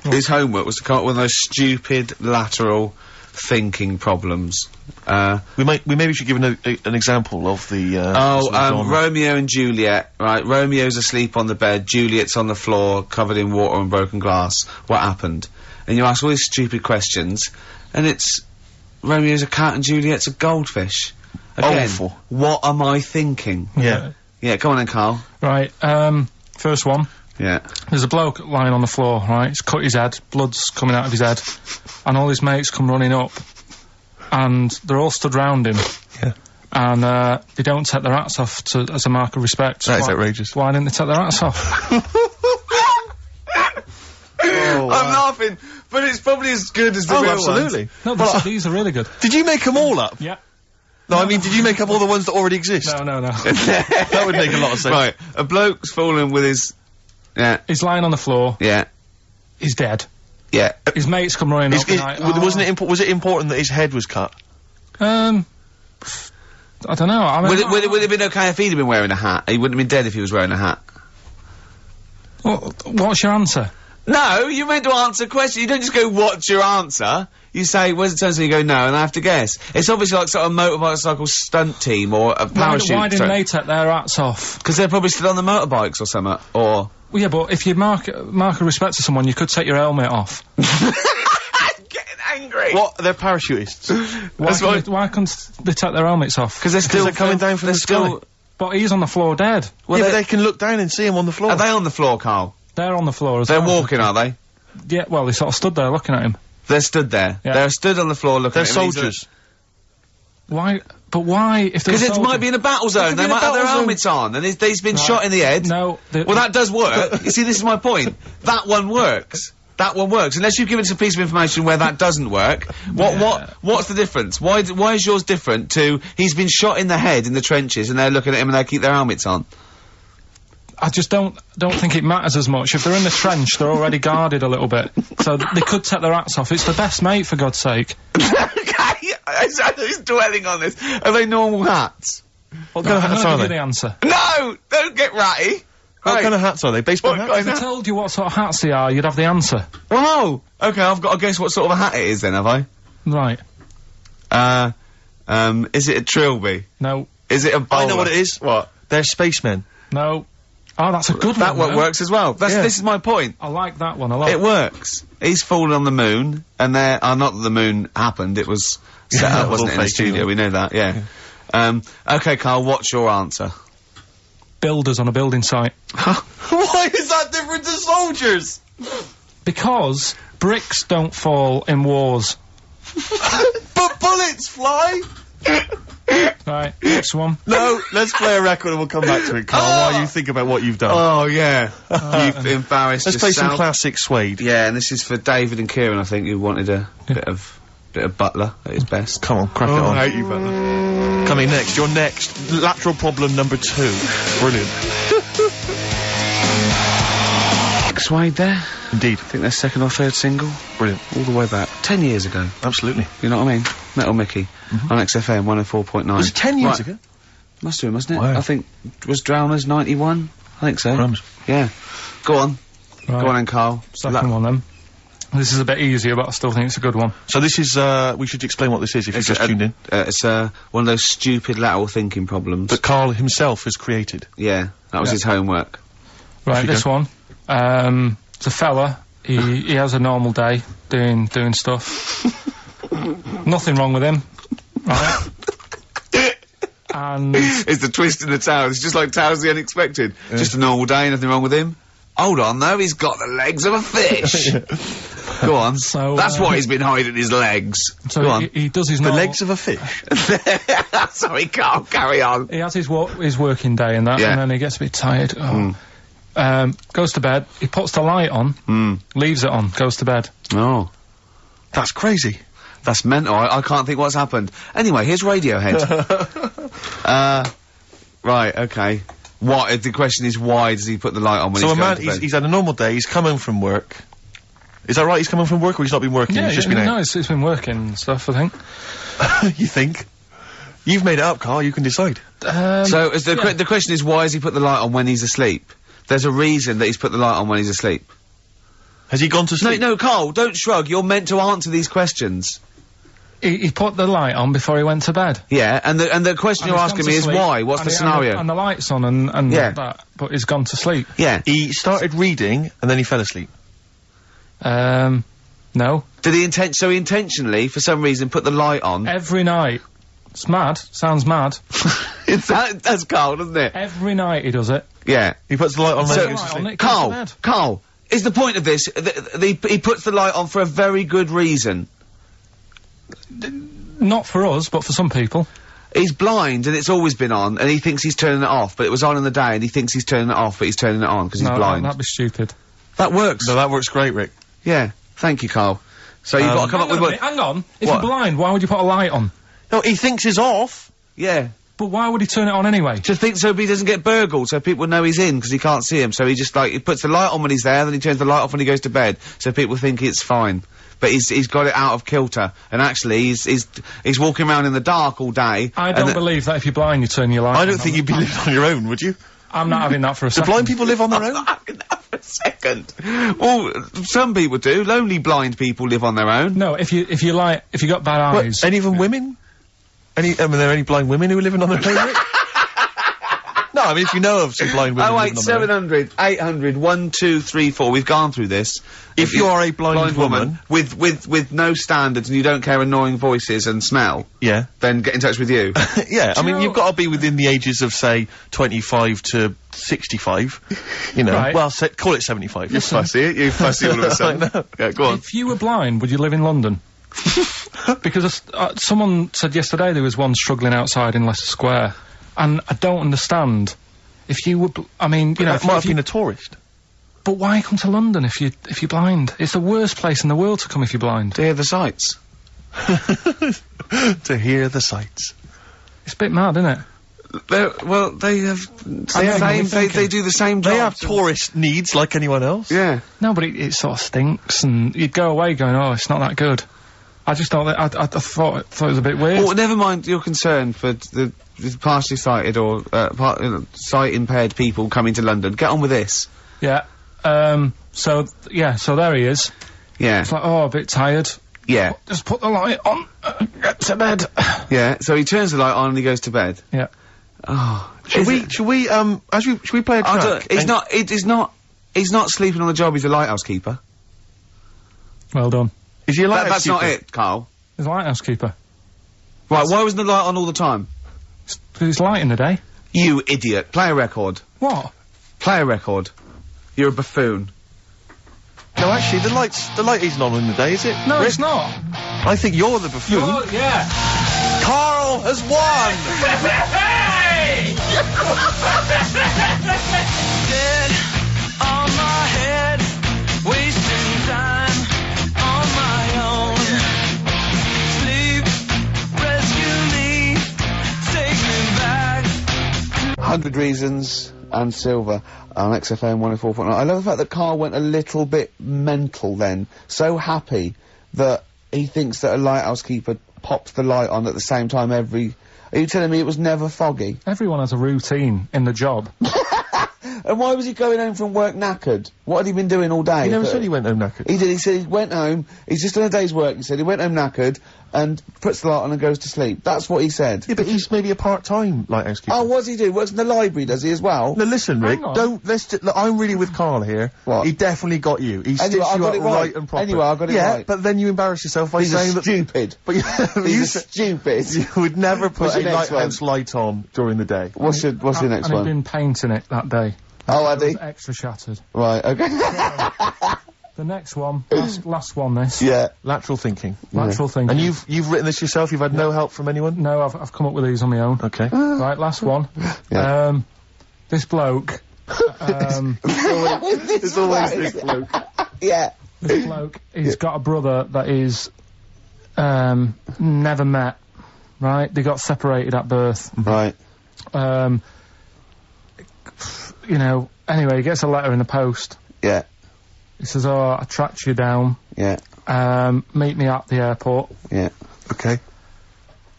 his homework was to come up with those stupid lateral thinking problems. We maybe should give an example of the, Romeo and Juliet, right? Romeo's asleep on the bed, Juliet's on the floor, covered in water and broken glass. What happened? And you ask all these stupid questions, and it's, Romeo's a cat and Juliet's a goldfish. Again, awful. What am I thinking? Yeah. Yeah, come on then, Carl. Right, first one. Yeah. There's a bloke lying on the floor, right? He's cut his head, blood's coming out of his head, and all his mates come running up, and they're all stood round him. Yeah. And, they don't take their hats off as a mark of respect. That is outrageous. Why didn't they take their hats off? I'm laughing, but it's probably as good as the real absolutely. No, these are really good. Did you make them all up? Yeah. No, I mean, did you make up all the ones that already exist? No. That would make a lot of sense. Right, a bloke's fallen with his... Yeah. He's lying on the floor. Yeah. He's dead. Yeah. His mates come running up and like, was it important that his head was cut? I don't know. I mean, Would it have been okay if he'd have been wearing a hat? He wouldn't have been dead if he was wearing a hat. What's your answer? No, you meant to answer a question. You don't just go, what's your answer? You say, where's it turns and you go, no, and I have to guess. It's obviously like sort of motorcycle stunt team or a parachute. Why didn't they take their hats off? Because they're probably still on the motorbikes or something, or... Well, yeah, but if you mark a respect to someone, you could take your helmet off. I'm getting angry! What? They're parachutists. Why couldn't they take their helmets off? Because they're coming down from the sky. But he's on the floor dead. Well, yeah, but they can look down and see him on the floor. Are they on the floor, Carl? They're on the floor as well. well. They're walking, are they? Yeah, well, they sort of stood there looking at him. They're stood there. Yeah. They're stood on the floor looking at him. They're soldiers. Why? But why? Because it might be in a battle zone. They might have their helmets on, and he's been shot in the head. No. Well, that does work. You see, this is my point. That one works. That one works. Unless you've given us a piece of information where that doesn't work. What's the difference? Why is yours different to he's been shot in the head in the trenches, and they're looking at him and they keep their helmets on? I just don't think it matters as much. If they're in the trench, they're already guarded a little bit. So they could take their hats off. It's the best mate, for God's sake. Okay, he's dwelling on this. Are they normal hats? What kind of hats are they? The answer. No! Don't get ratty! What kind of hats are they? Baseball hats? If I told you what sort of hats they are, you'd have the answer. Wow! Okay, I've got to guess what sort of a hat it is then, have I? Right. Is it a trilby? No. Is it a bowler? I know what it is. What? They're spacemen. No. Oh, that's a good one. That one works as well. This is my point. I like that one a lot. It works. He's fallen on the moon, and not that the moon happened, it was set up, wasn't it, in the studio, we know that, yeah. Okay, Carl, what's your answer? Builders on a building site. Why is that different to soldiers? Because bricks don't fall in wars. But bullets fly! Right, next one. No, let's play a record and we'll come back to it, Carl, while you think about what you've done. Oh, yeah. You've embarrassed Let's yourself. play some classic Suede. Yeah, and this is for David and Kieran, I think, who wanted a bit of Butler at his best. Come on, crack it on. I hate you, Butler. Coming next, your next lateral problem number 2. Brilliant. Suede there. Indeed. I think their second or third single. Brilliant. All the way back. 10 years ago. Absolutely. You know what I mean? Metal Mickey. On XFM 104.9. Was it 10 years ago? Must have been, mustn't it? Wow. I think, was Drowners 91? I think so. Crumbs. Yeah. Go on. Right. Go on then, Carl. Second one then. This is a bit easier, but I still think it's a good one. So this is, we should explain what this is if you've just tuned in. It's one of those stupid lateral thinking problems. That Carl himself has created. Yeah. That was his homework. Right, this one. It's a fella. He has a normal day doing stuff. Nothing wrong with him. Right. And It's the twist in the tale. It's just like Tales of the Unexpected. Yeah. Just a normal day, nothing wrong with him. Hold on, though, he's got the legs of a fish. Go on. So, that's why he's been hiding his legs. So Go on. He does his The normal... legs of a fish. Sorry, Carl, carry on. He has his working day and that, and then he gets a bit tired. Goes to bed. He puts the light on, leaves it on, goes to bed. Oh. That's crazy. That's mental. I can't think what's happened. Anyway, here's Radiohead. Right, okay. The question is, why does he put the light on when he's going to bed? He's had a normal day, he's come home from work. Is that right? He's come home from work, or he's not been working? Yeah, he's just been out? No, it's been working and stuff, I think. You think? You've made it up, Carl, you can decide. So, the question is, why has he put the light on when he's asleep? There's a reason that he's put the light on when he's asleep. Has he gone to sleep? No, Carl, don't shrug. You're meant to answer these questions. He put the light on before he went to bed. Yeah, and the question you're asking me is why? What's the scenario? And the light's on and that, but he's gone to sleep. Yeah. He started reading, and then he fell asleep. No. Did he intentionally, for some reason, put the light on? Every night. It's mad. Sounds mad. That's Carl, doesn't it? Every night he does it. Yeah. He puts the light on, Carl, is the point of this, he puts the light on for a very good reason. Not for us, but for some people. He's blind, and it's always been on, and he thinks he's turning it off, but it was on in the day, and he thinks he's turning it off, but he's turning it on, because he's blind. That'd be stupid. That works. No, that works great, Rick. Yeah. Thank you, Carl. So you've got to come up with what... Hang on. If you're blind, why would you put a light on? No, he thinks it's off. Yeah. But why would he turn it on anyway? Just think so he doesn't get burgled, so people know he's in, because he can't see him. So he just, he puts the light on when he's there, then he turns the light off when he goes to bed, so people think it's fine. But he's got it out of kilter, and actually he's walking around in the dark all day. I don't believe that if you're blind you turn your light on. I don't think you'd be living on your own, would you? I'm not having that for a second. Do blind people live on their own? I'm not having that for a second. Well, some people do. Lonely blind people live on their own. No, if you got bad eyes. What, any of them women? Are there any blind women who are living on their own, Rick? No, I mean, if you know of some blind women. 08700 800 1234. We've gone through this. If you are a blind woman with no standards and you don't care annoying voices and smell, yeah, then get in touch with you. Yeah, I mean, you've got to be within the ages of, say, 25 to 65. You know, right. Well, call it 75. You fussy all of a sudden. Yeah, go on. If you were blind, would you live in London? Because someone said yesterday there was one struggling outside in Leicester Square, and I don't understand. If you were, I mean, you know, might have been a tourist. But why come to London if you're blind? It's the worst place in the world to come if you're blind. To hear the sights. To hear the sights. It's a bit mad, isn't it? They do the same job. They have tourist needs like anyone else. Yeah. No, but it sort of stinks, and you'd go away going, oh, it's not that good. I just thought that, I thought it was a bit weird. Well, never mind your concern for the partially sighted or sight impaired people coming to London. Get on with this. Yeah. So there he is. Yeah. It's like, oh, a bit tired. Yeah. Just put the light on, get to bed. Yeah, so he turns the light on and he goes to bed. Yeah. Oh. Should we play a track? He's not sleeping on the job, he's a lighthouse keeper. Well done. Is he a lighthouse That's keeper? not it, Carl. He's a lighthouse keeper. Right, why wasn't the light on all the time? Because it's light in the day. You idiot. Play a record. What? Play a record. You're a buffoon. No, actually, the light isn't on in the day, is it? No, Rick? it's not. I think you're the buffoon. Yeah. Carl has won! Hey! Dead on my head, wasting time on my own. Sleep, rescue me, take me back. 100 Reasons and Silver on XFM 104.9. I love the fact that Carl went a little bit mental then. So happy that he thinks that a lighthouse keeper pops the light on at the same time every... Are you telling me it was never foggy? Everyone has a routine in the job. And why was he going home from work knackered? What had he been doing all day? He never said he went home knackered. He did. He said he went home, he's just done a day's work, he said he went home knackered and puts the light on and goes to sleep. That's what he said. Yeah, but he's maybe a part-time lighthouse keeper. Oh, what does he do? Works in the library, does he, as well? No, listen, Rick, Hang on. look, I'm really with Carl here. What? He definitely got you. He Anyway, stitched I you got up it right. and proper. Anyway, I got it yeah, right. but then you embarrass yourself by He's saying that... stupid. But He's stupid. You would never put What's a the next lighthouse light on during the day. What's the next And one? he'd been painting it that day. Oh, had It he? was extra shattered. Right, okay. The next one, last one this. Yeah. Lateral thinking. Lateral thinking. And you've written this yourself? You've had no help from anyone? No, I've come up with these on my own. Okay. Right, last one. Yeah. This bloke, It's always this bloke. Yeah. this bloke, he's got a brother that is, never met, right? They got separated at birth. Right. You know, anyway, he gets a letter in the post. Yeah. He says, oh, I tracked you down. Yeah. Meet me at the airport. Yeah. Okay. As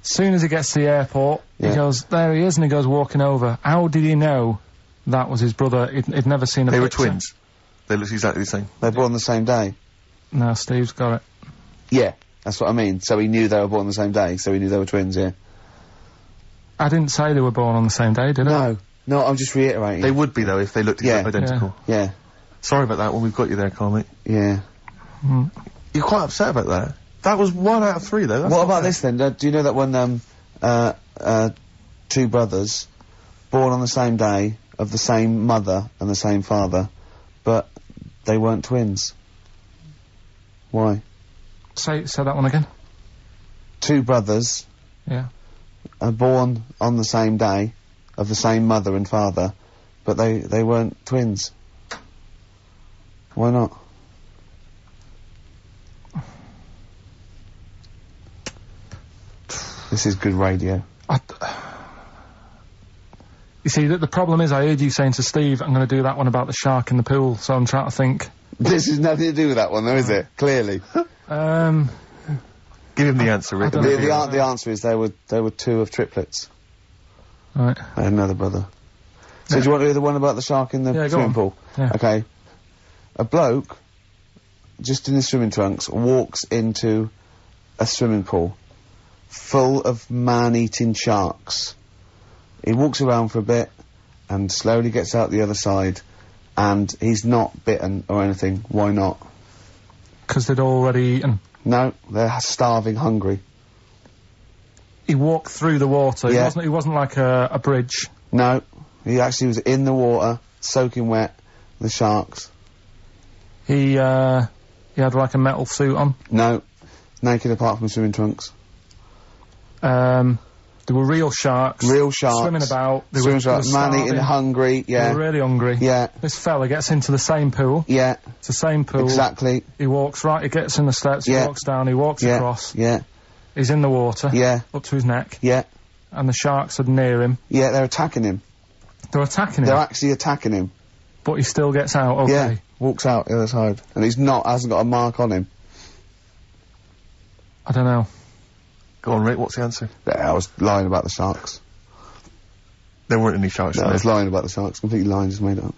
soon as he gets to the airport, Yeah. he goes, there he is, and he goes walking over. How did he know that was his brother? He'd never seen a They were picture. twins. They look exactly the same. They were born the same day. No, Steve's got it. Yeah. That's what I mean. So he knew they were born on the same day, so he knew they were twins, yeah. I didn't say they were born on the same day, did I? No, I'm just reiterating. They would be, though, if they looked identical. Yeah. Sorry about that when we've got you there, Carl, mate. Yeah. You're quite upset about that. That was 1 out of 3, though. That's what not about bad. this, then? Do you know that when, two brothers, born on the same day, of the same mother and the same father, but they weren't twins? Why? Say that one again. Two brothers Yeah. are born on the same day, of the same mother and father, but they weren't twins. Why not? This is good radio. You see, the problem is I heard you saying to Steve, I'm going to do that one about the shark in the pool, so I'm trying to think. This has nothing to do with that one, though, is it? Clearly. Give him the answer, Rick. The answer is they were two of triplets. Right. I had another brother. So do you want to do the one about the shark in the swimming pool? Yeah. Okay. A bloke, just in his swimming trunks, walks into a swimming pool full of man-eating sharks. He walks around for a bit and slowly gets out the other side, and he's not bitten or anything. Why not? Because they'd already eaten. No, they're starving hungry. He walked through the water. Yeah. He wasn't like a bridge. No, he actually was in the water, soaking wet, the sharks. He had like a metal suit on. No, naked apart from swimming trunks. There were real sharks. Real sharks. Swimming about. They Swimming were sharks, man-eating, starving. hungry, yeah. They were really hungry. Yeah. This fella gets into the same pool. Yeah. It's the same pool. Exactly. He walks right, he gets in the steps, Yeah. he walks down, he walks Yeah. across. Yeah. He's in the water. Yeah. Up to his neck. Yeah. And the sharks are near him. Yeah, they're attacking him. They're attacking him. They're actually attacking him. But he still gets out, okay. Yeah. Walks out the other side. And hasn't got a mark on him. I don't know. Go on, Rick, what's the answer? Yeah, I was lying about the sharks. There weren't any sharks No, I there. was lying about the sharks. Completely lying, just made up.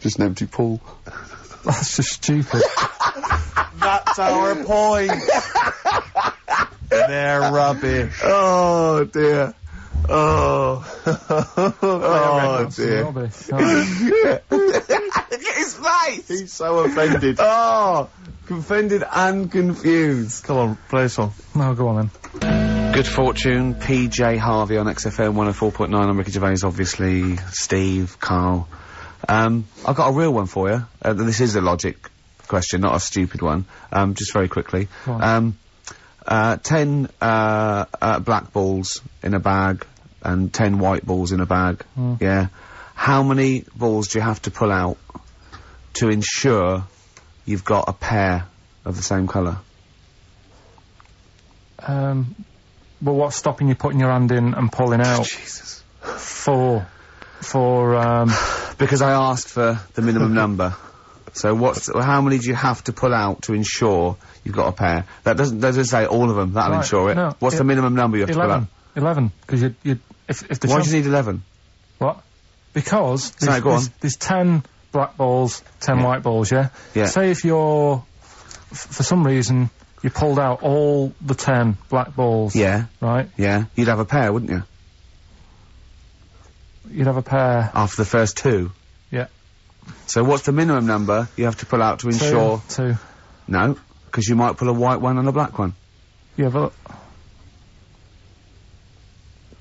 Just an empty pool. That's just stupid. That's our point! They're rubbish. Oh, dear. Oh. Oh, dear. Rubbish. Oh. Look at his face! He's so offended. Oh! Offended and confused. Come on, play a song. No, go on then. Good Fortune, PJ Harvey on XFM 104.9. I'm Ricky Gervais, obviously. Steve, Carl. I've got a real one for you. This is a logic question, not a stupid one. Just very quickly. Go on. 10 black balls in a bag and 10 white balls in a bag. Yeah. How many balls do you have to pull out to ensure you've got a pair of the same colour? Well, what's stopping you putting your hand in and pulling out? Jesus. For Because I asked for the minimum number. So how many do you have to pull out to ensure you've got a pair? That doesn't say all of them. That'll Right, ensure it. no, What's the minimum number you have to pull out? 11. Because if the Why do chance- you need 11? What? Because Sorry, go on. there's 10 black balls, 10 white balls, yeah? Yeah. Say if you're, for some reason, you pulled out all the 10 black balls. Yeah. Right? Yeah. You'd have a pair, wouldn't you? You'd have a pair. After the first two. Yeah. So what's the minimum number you have to pull out to ensure? Two. No. Because you might pull a white one and a black one. Yeah, but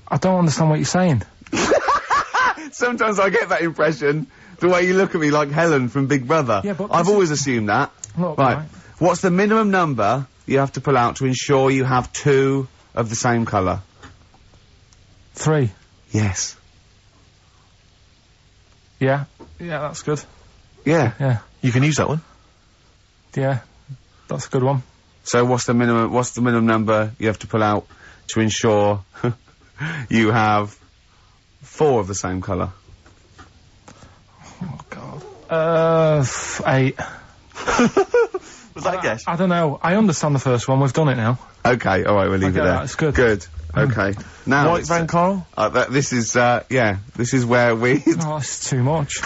I don't understand what you're saying. Sometimes I get that impression, the way you look at me like Helen from Big Brother. Yeah, but I've this always assumed that. Look, Right. What's the minimum number you have to pull out to ensure you have two of the same colour? 3. Yes. Yeah. Yeah, that's good. Yeah. Yeah. You can use that one. Yeah. That's a good one. So what's the minimum number you have to pull out to ensure you have 4 of the same colour? Oh, God. 8. Was that a guess? I don't know. I understand the first one. We've done it now. Okay, alright, we'll leave it get there. that, it's good. Good. Okay. Now White Van Carl? this is this is where we Oh, it's too much.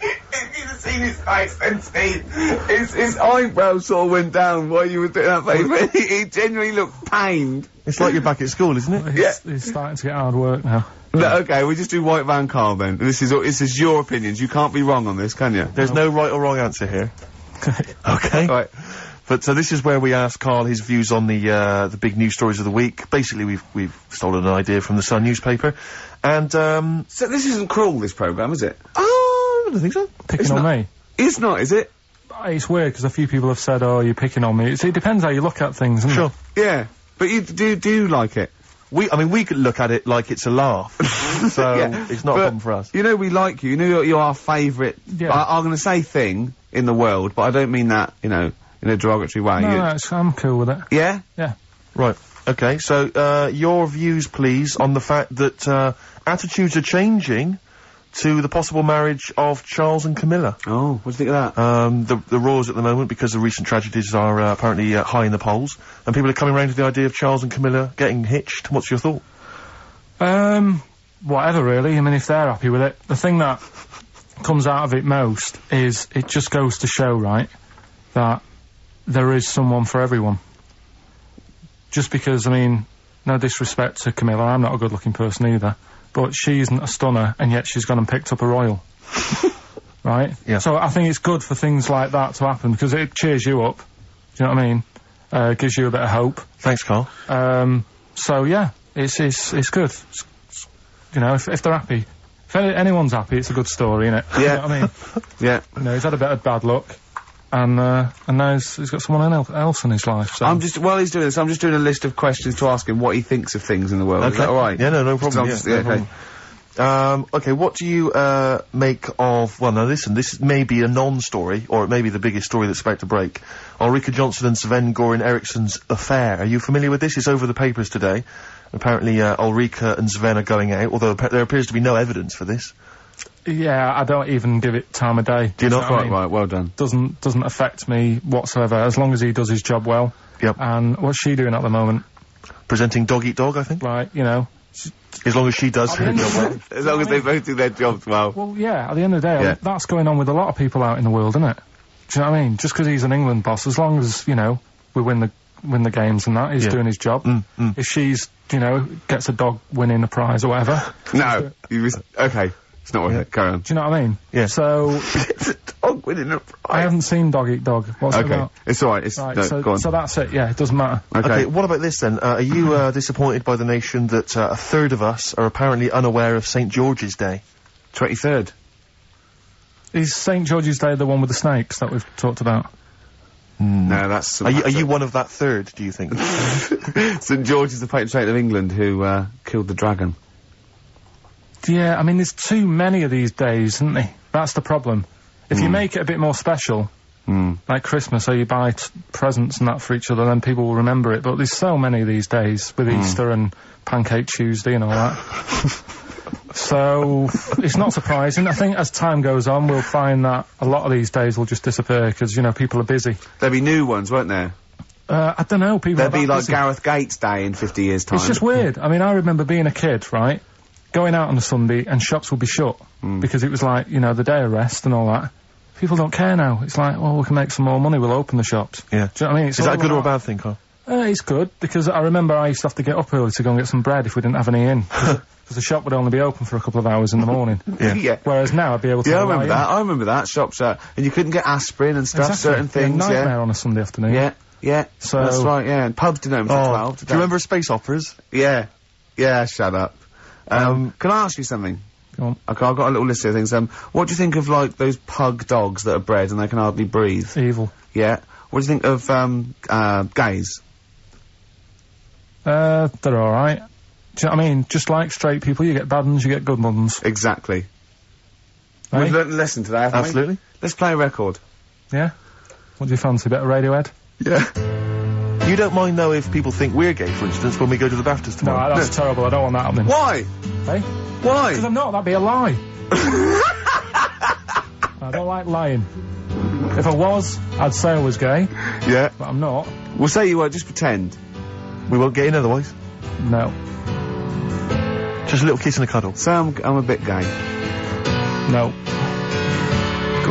If you'd have seen seen his face then, Steve. His eyebrows sort of went down while you were doing that face. He genuinely looked pained. It's like you're back at school, isn't it? He's starting to get hard work now. No, okay, we just do white van Carl then. This is your opinions. You can't be wrong on this, can you? There's no right or wrong answer here. Okay. Right. But so this is where we ask Carl his views on the big news stories of the week. Basically, we've stolen an idea from the Sun newspaper, and So this isn't cruel, this programme, is it? oh, I don't think so. Picking on me. It's not, is it? It's weird because a few people have said, "Oh, you're picking on me." It depends how you look at things, isn't Sure. it? Yeah. But you do like it. I mean, we could look at it like it's a laugh, so Yeah, it's not a but problem for us. You know we like you. You know you're our favourite. Yeah. I'm going to say thing in the world, but I don't mean that. In a derogatory way. No, I'm cool with it. Yeah. Yeah. Right. Okay. So your views, please, on the fact that attitudes are changing to the possible marriage of Charles and Camilla. Oh, what do you think of that? The roars at the moment, because the recent tragedies are apparently high in the polls, and people are coming around to the idea of Charles and Camilla getting hitched. What's your thought? Whatever, really. I mean, if they're happy with it. The thing that comes out of it most is it just goes to show, right, that there is someone for everyone. Just because, I mean, no disrespect to Camilla, I'm not a good-looking person either, but she isn't a stunner, and yet she's gone and picked up a royal. Right? Yeah. So I think it's good for things like that to happen, because it cheers you up. Do you know what I mean? Gives you a bit of hope. Thanks, Carl. So yeah, it's good. If they're happy. If anyone's happy, it's a good story, innit? Yeah. You know what I mean? Yeah. He's had a bit of bad luck. And now he's got someone else in his life, so... While he's doing this, I'm just doing a list of questions to ask him what he thinks of things in the world. Okay. Is that alright? Yeah, no problem. Just- Yeah, yeah, no okay. problem. Okay, what do you make of... Well, now listen, this may be a non-story, or it may be the biggest story that's about to break. Ulrika Johnson and Sven-Goran Eriksson's affair. Are you familiar with this? It's over the papers today. Apparently, Ulrika and Sven are going out, although there appears to be no evidence for this. Yeah, I don't even give it time of day. Do you not? know what I mean? Right, well done. Doesn't affect me whatsoever, as long as he does his job well. Yep. And what's she doing at the moment? Presenting Dog Eat Dog, I think. Like, As long as she does her job well. As long as they both do their jobs well. Well, yeah, at the end of the day, Yeah. that's going on with a lot of people out in the world, isn't it? Do you know what I mean? Just because he's an England boss, as long as, we win the games and that, he's Yeah. doing his job. If she's, gets a dog winning a prize or whatever. No. Okay. It's not worth it. Carry on. Do you know what I mean? Yeah. So, It's a dog winning a prize. I haven't seen Dog Eat Dog. What's it Okay. about? It's alright. It's, Right, no, go on. so that's it, yeah, it doesn't matter. Okay, what about this then? Are you disappointed by the nation that a third of us are apparently unaware of St. George's Day? 23rd. Is St. George's Day the one with the snakes that we've talked about? No, that's... Are you one of that third, do you think? St. George is the patron saint of England who, killed the dragon. Yeah, I mean, there's too many of these days, isn't there? That's the problem. If you make it a bit more special, like Christmas, so you buy presents and that for each other, then people will remember it. But there's so many these days, with Easter and Pancake Tuesday and all that. So, it's not surprising. I think as time goes on, we'll find that a lot of these days will just disappear, because, people are busy. There'll be new ones, won't there? I don't know, people There'll are be that like busy. Gareth Gates Day in 50 years' time. It's just weird. I mean, I remember being a kid, right? Going out on a Sunday and shops would be shut because it was like, the day of rest and all that. People don't care now. It's like, well, we can make some more money, we'll open the shops. Yeah. Do you know what I mean? Is that a good or a bad thing, Carl? It's good, because I remember I used to have to get up early to go and get some bread if we didn't have any in. Because the shop would only be open for a couple of hours in the morning. Yeah. Yeah. Whereas now I'd be able to... Yeah, I lie remember in. that. I remember that. Shops, and you couldn't get aspirin and stuff, Exactly. certain things, Nightmare on a Sunday afternoon. Yeah. So- That's right, yeah. And pubs didn't open till 12. Do you remember space operas? Yeah. Yeah, shut up. Can I ask you something? Go on. Okay, I've got a little list of things. What do you think of, like, those pug dogs that are bred and they can hardly breathe? Evil. Yeah. What do you think of, gays? They're alright. Do you know what I mean? Just like straight people, you get bad ones, you get good ones. Exactly. Right? We've learnt a lesson today, haven't Absolutely. we? Let's play a record. Yeah? What do you fancy? A bit of Radiohead? Yeah. You don't mind, though, if people think we're gay, for instance, when we go to the BAFTAs No, tomorrow? that's terrible. I don't want that happening. Why? Hey? Why? Because I'm not. That'd be a lie. I don't like lying. If I was, I'd say I was gay, Yeah. but I'm not. We'll say you were, just pretend. We won't get in otherwise. No. Just a little kiss and a cuddle. Say I'm a bit gay. No.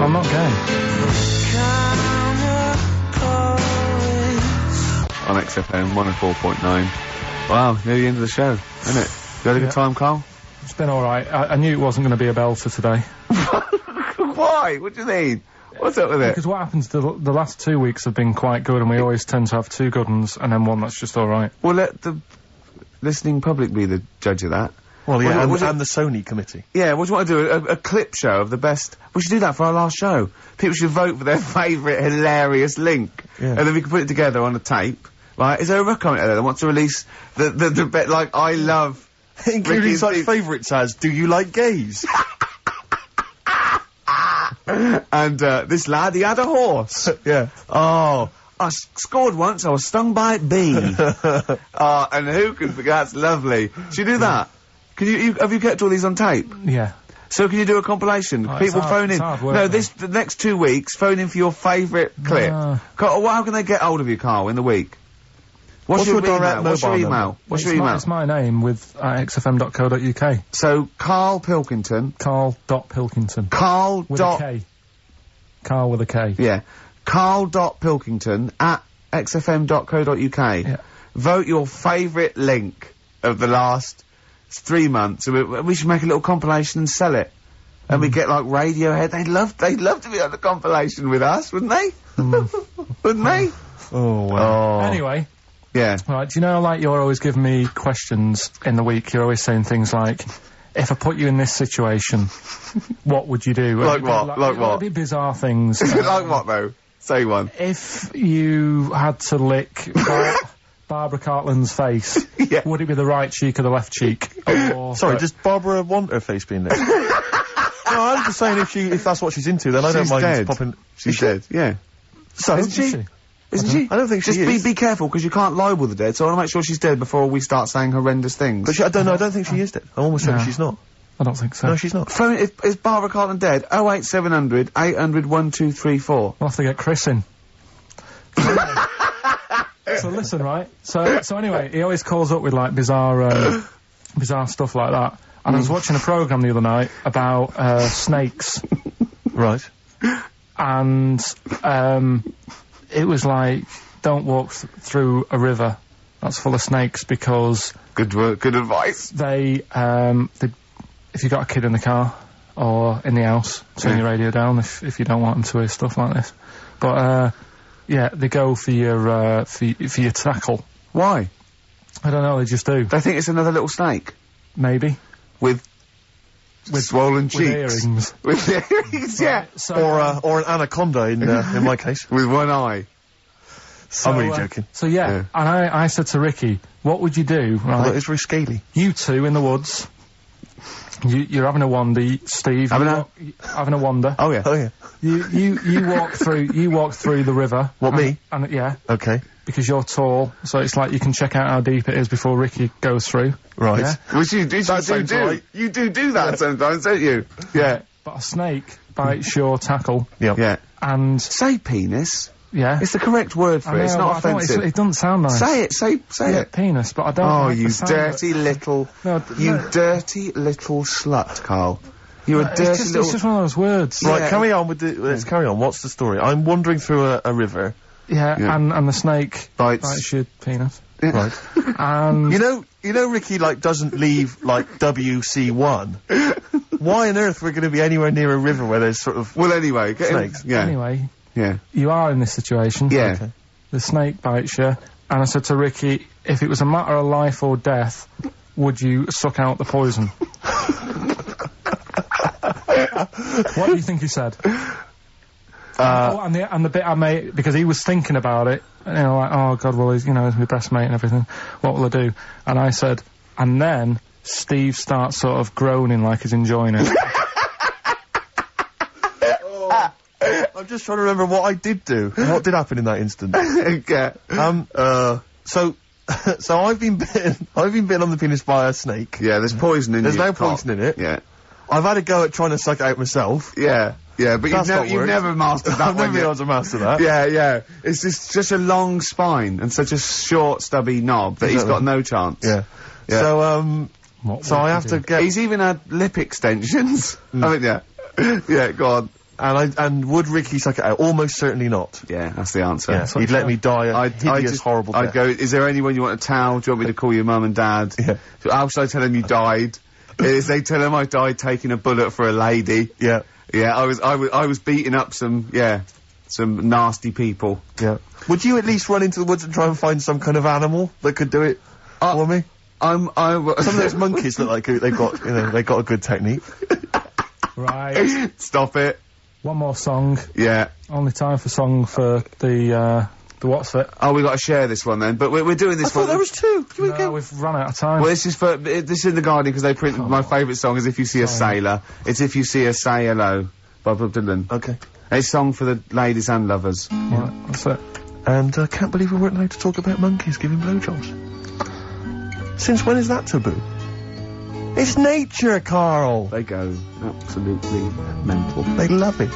I'm not gay. On XFM 104.9. Wow, near the end of the show, isn't it? You had a good time, Carl? It's been alright. I knew it wasn't going to be a belter today. Why? What do you mean? What's up with it? Because what happens, the last 2 weeks have been quite good, and we always tend to have 2 good ones, and then one that's just alright. Well, let the listening public be the judge of that. Well, yeah, and the Sony committee. Yeah, what do you want to do? A clip show of the best... We should do that for our last show. People should vote for their favourite hilarious link. Yeah. And then we can put it together on a tape. Right? Is there a commentator there that wants to release the bit like, I love... Including such favourites as, do you like gays? And, this lad, he had a horse. Yeah. Oh, I scored once, I was stung by a bee. Oh, and who can forget? That's lovely. Should you do that? Can have you kept all these on tape? Yeah. So can you do a compilation? Oh, People it's phone in. it's hard work, No, though. the next 2 weeks, phone in for your favourite clip. Carl, how can they get hold of you, Carl, in the week? What's your direct email? What's your mobile email? number? What's your email? It's my name with xfm.co.uk. So, Carl Pilkington. Carl.Pilkington. Carl. With a K. Carl with a K. Yeah. Carl.Pilkington at xfm.co.uk. Yeah. Vote your favourite link of the last 3 months. We should make a little compilation and sell it. And we get like Radiohead. They'd love to be on the compilation with us, wouldn't they? Wouldn't they? Oh, wow. Anyway. Yeah. Right, do you know, like, you're always giving me questions in the week, you're always saying things like, if I put you in this situation, what would you do? Like what? Like what? It'd be bizarre things. Like what, though? Say one. If you had to lick Barbara Cartland's face, Yeah. would it be the right cheek or the left cheek? Or Sorry, does Barbara want her face being licked? No, I'm just saying if that's what she's into, then I don't She's mind dead. popping... She's dead, yeah. So, Isn't she? Isn't she? I don't think she Just is. be careful, because you can't libel the dead, so I want to make sure she's dead before we start saying horrendous things. But I don't think she is dead. I'm almost certain No. she's not. I don't think so. No, she's not. Phone, is Barbara Cartland dead? 08700 800 1234. We'll have to get Chris in. So listen, right? So anyway, he always calls up with, like, bizarre stuff like that. And I was watching a programme the other night about, snakes. Right. And, it was like, don't walk through a river that's full of snakes because Good work, good advice. they, if you got a kid in the car or in the house, turn your radio down if you don't want them to hear stuff like this. But, yeah, they go for your tackle. Why? I don't know, they just do. They think it's another little snake. Maybe. With swollen cheeks. earrings. With earrings, yeah. So, Or an anaconda in my case. With one eye. I'm really joking. So yeah, Yeah. and I said to Ricky, what would you do, Although right? it's very scaly. You two in the woods, you're having a wander, Steve. Having having a wander. Oh, yeah. Oh, yeah. You walk through the river. What, me? And yeah, Okay. because you're tall, so it's like you can check out how deep it is before Ricky goes through. Right. Yeah? Which you do sounds right. You do that sometimes, don't you? Yeah. But a snake bites your tackle, Yeah. Yeah. and Say penis. yeah. It's the correct word for I it. It's know, not but I don't- offensive. it doesn't sound nice. Say it. Say Yeah, it. penis, but I don't Oh, like you the sound of it. dirty little... No, dirty little slut, Carl. You're a dirty it's little... just one of those words. Right, Yeah. carry on with let's carry on. What's the story? I'm wandering through a river. Yeah, Yeah. and the snake Bites. your penis. Right. And You know Ricky, like, doesn't leave, like, WC1. Why on earth we're gonna be anywhere near a river where there's sort of... Well, anyway. Snakes. Yeah. anyway, Yeah. you are in this situation. Yeah. Okay. The snake bites you, and I said to Ricky, if it was a matter of life or death, would you suck out the poison? What do you think he said? And the bit I made, because he was thinking about it, you know, like, oh god, well, he's my best mate and everything, what will I do? And I said, and then Steve starts sort of groaning like he's enjoying it. I'm just trying to remember what I did do. What did happen in that instant? Okay. So I've been bitten on the penis by a snake. Yeah, there's poison in There's your no cock. poison in it. Yeah. I've had a go at trying to suck it out myself. Yeah. Yeah, but That's not you've worked. never mastered that I've never one been yet. able to master that. Yeah, yeah. It's just such a long spine and such a short, stubby knob that he's Exactly. got no chance. Yeah. Yeah. So, What so would I you have do? to get... He's even had lip extensions. Haven't you? Yeah, go on. And would Ricky suck it out? Almost certainly not. Yeah, that's the answer. Yeah, he'd let me die a hideous, horrible death. I'd go, is there anyone you want to tell? Do you want me to call your mum and dad? Yeah. How should I tell them you died? Is they tell them I died taking a bullet for a lady? Yeah. Yeah, I was beating up some nasty people. Yeah. Would you at least run into the woods and try and find some kind of animal that could do it for me? Some of those monkeys look like they got a good technique. Right. Stop it. One more song. Yeah. Only time for song for the what's it? Oh, we got to share this one then. But we're doing this I thought there was two. No, we've run out of time. Well, this is in The Guardian because they print my favourite song is If You See a Sailor. It's If You See a Say Hello by Bob Dylan. Okay. It's a song for the ladies and lovers. Right, that's it. And can't believe we weren't allowed to talk about monkeys giving blowjobs. Since when is that taboo? It's nature, Carl. They go absolutely mental. They love it.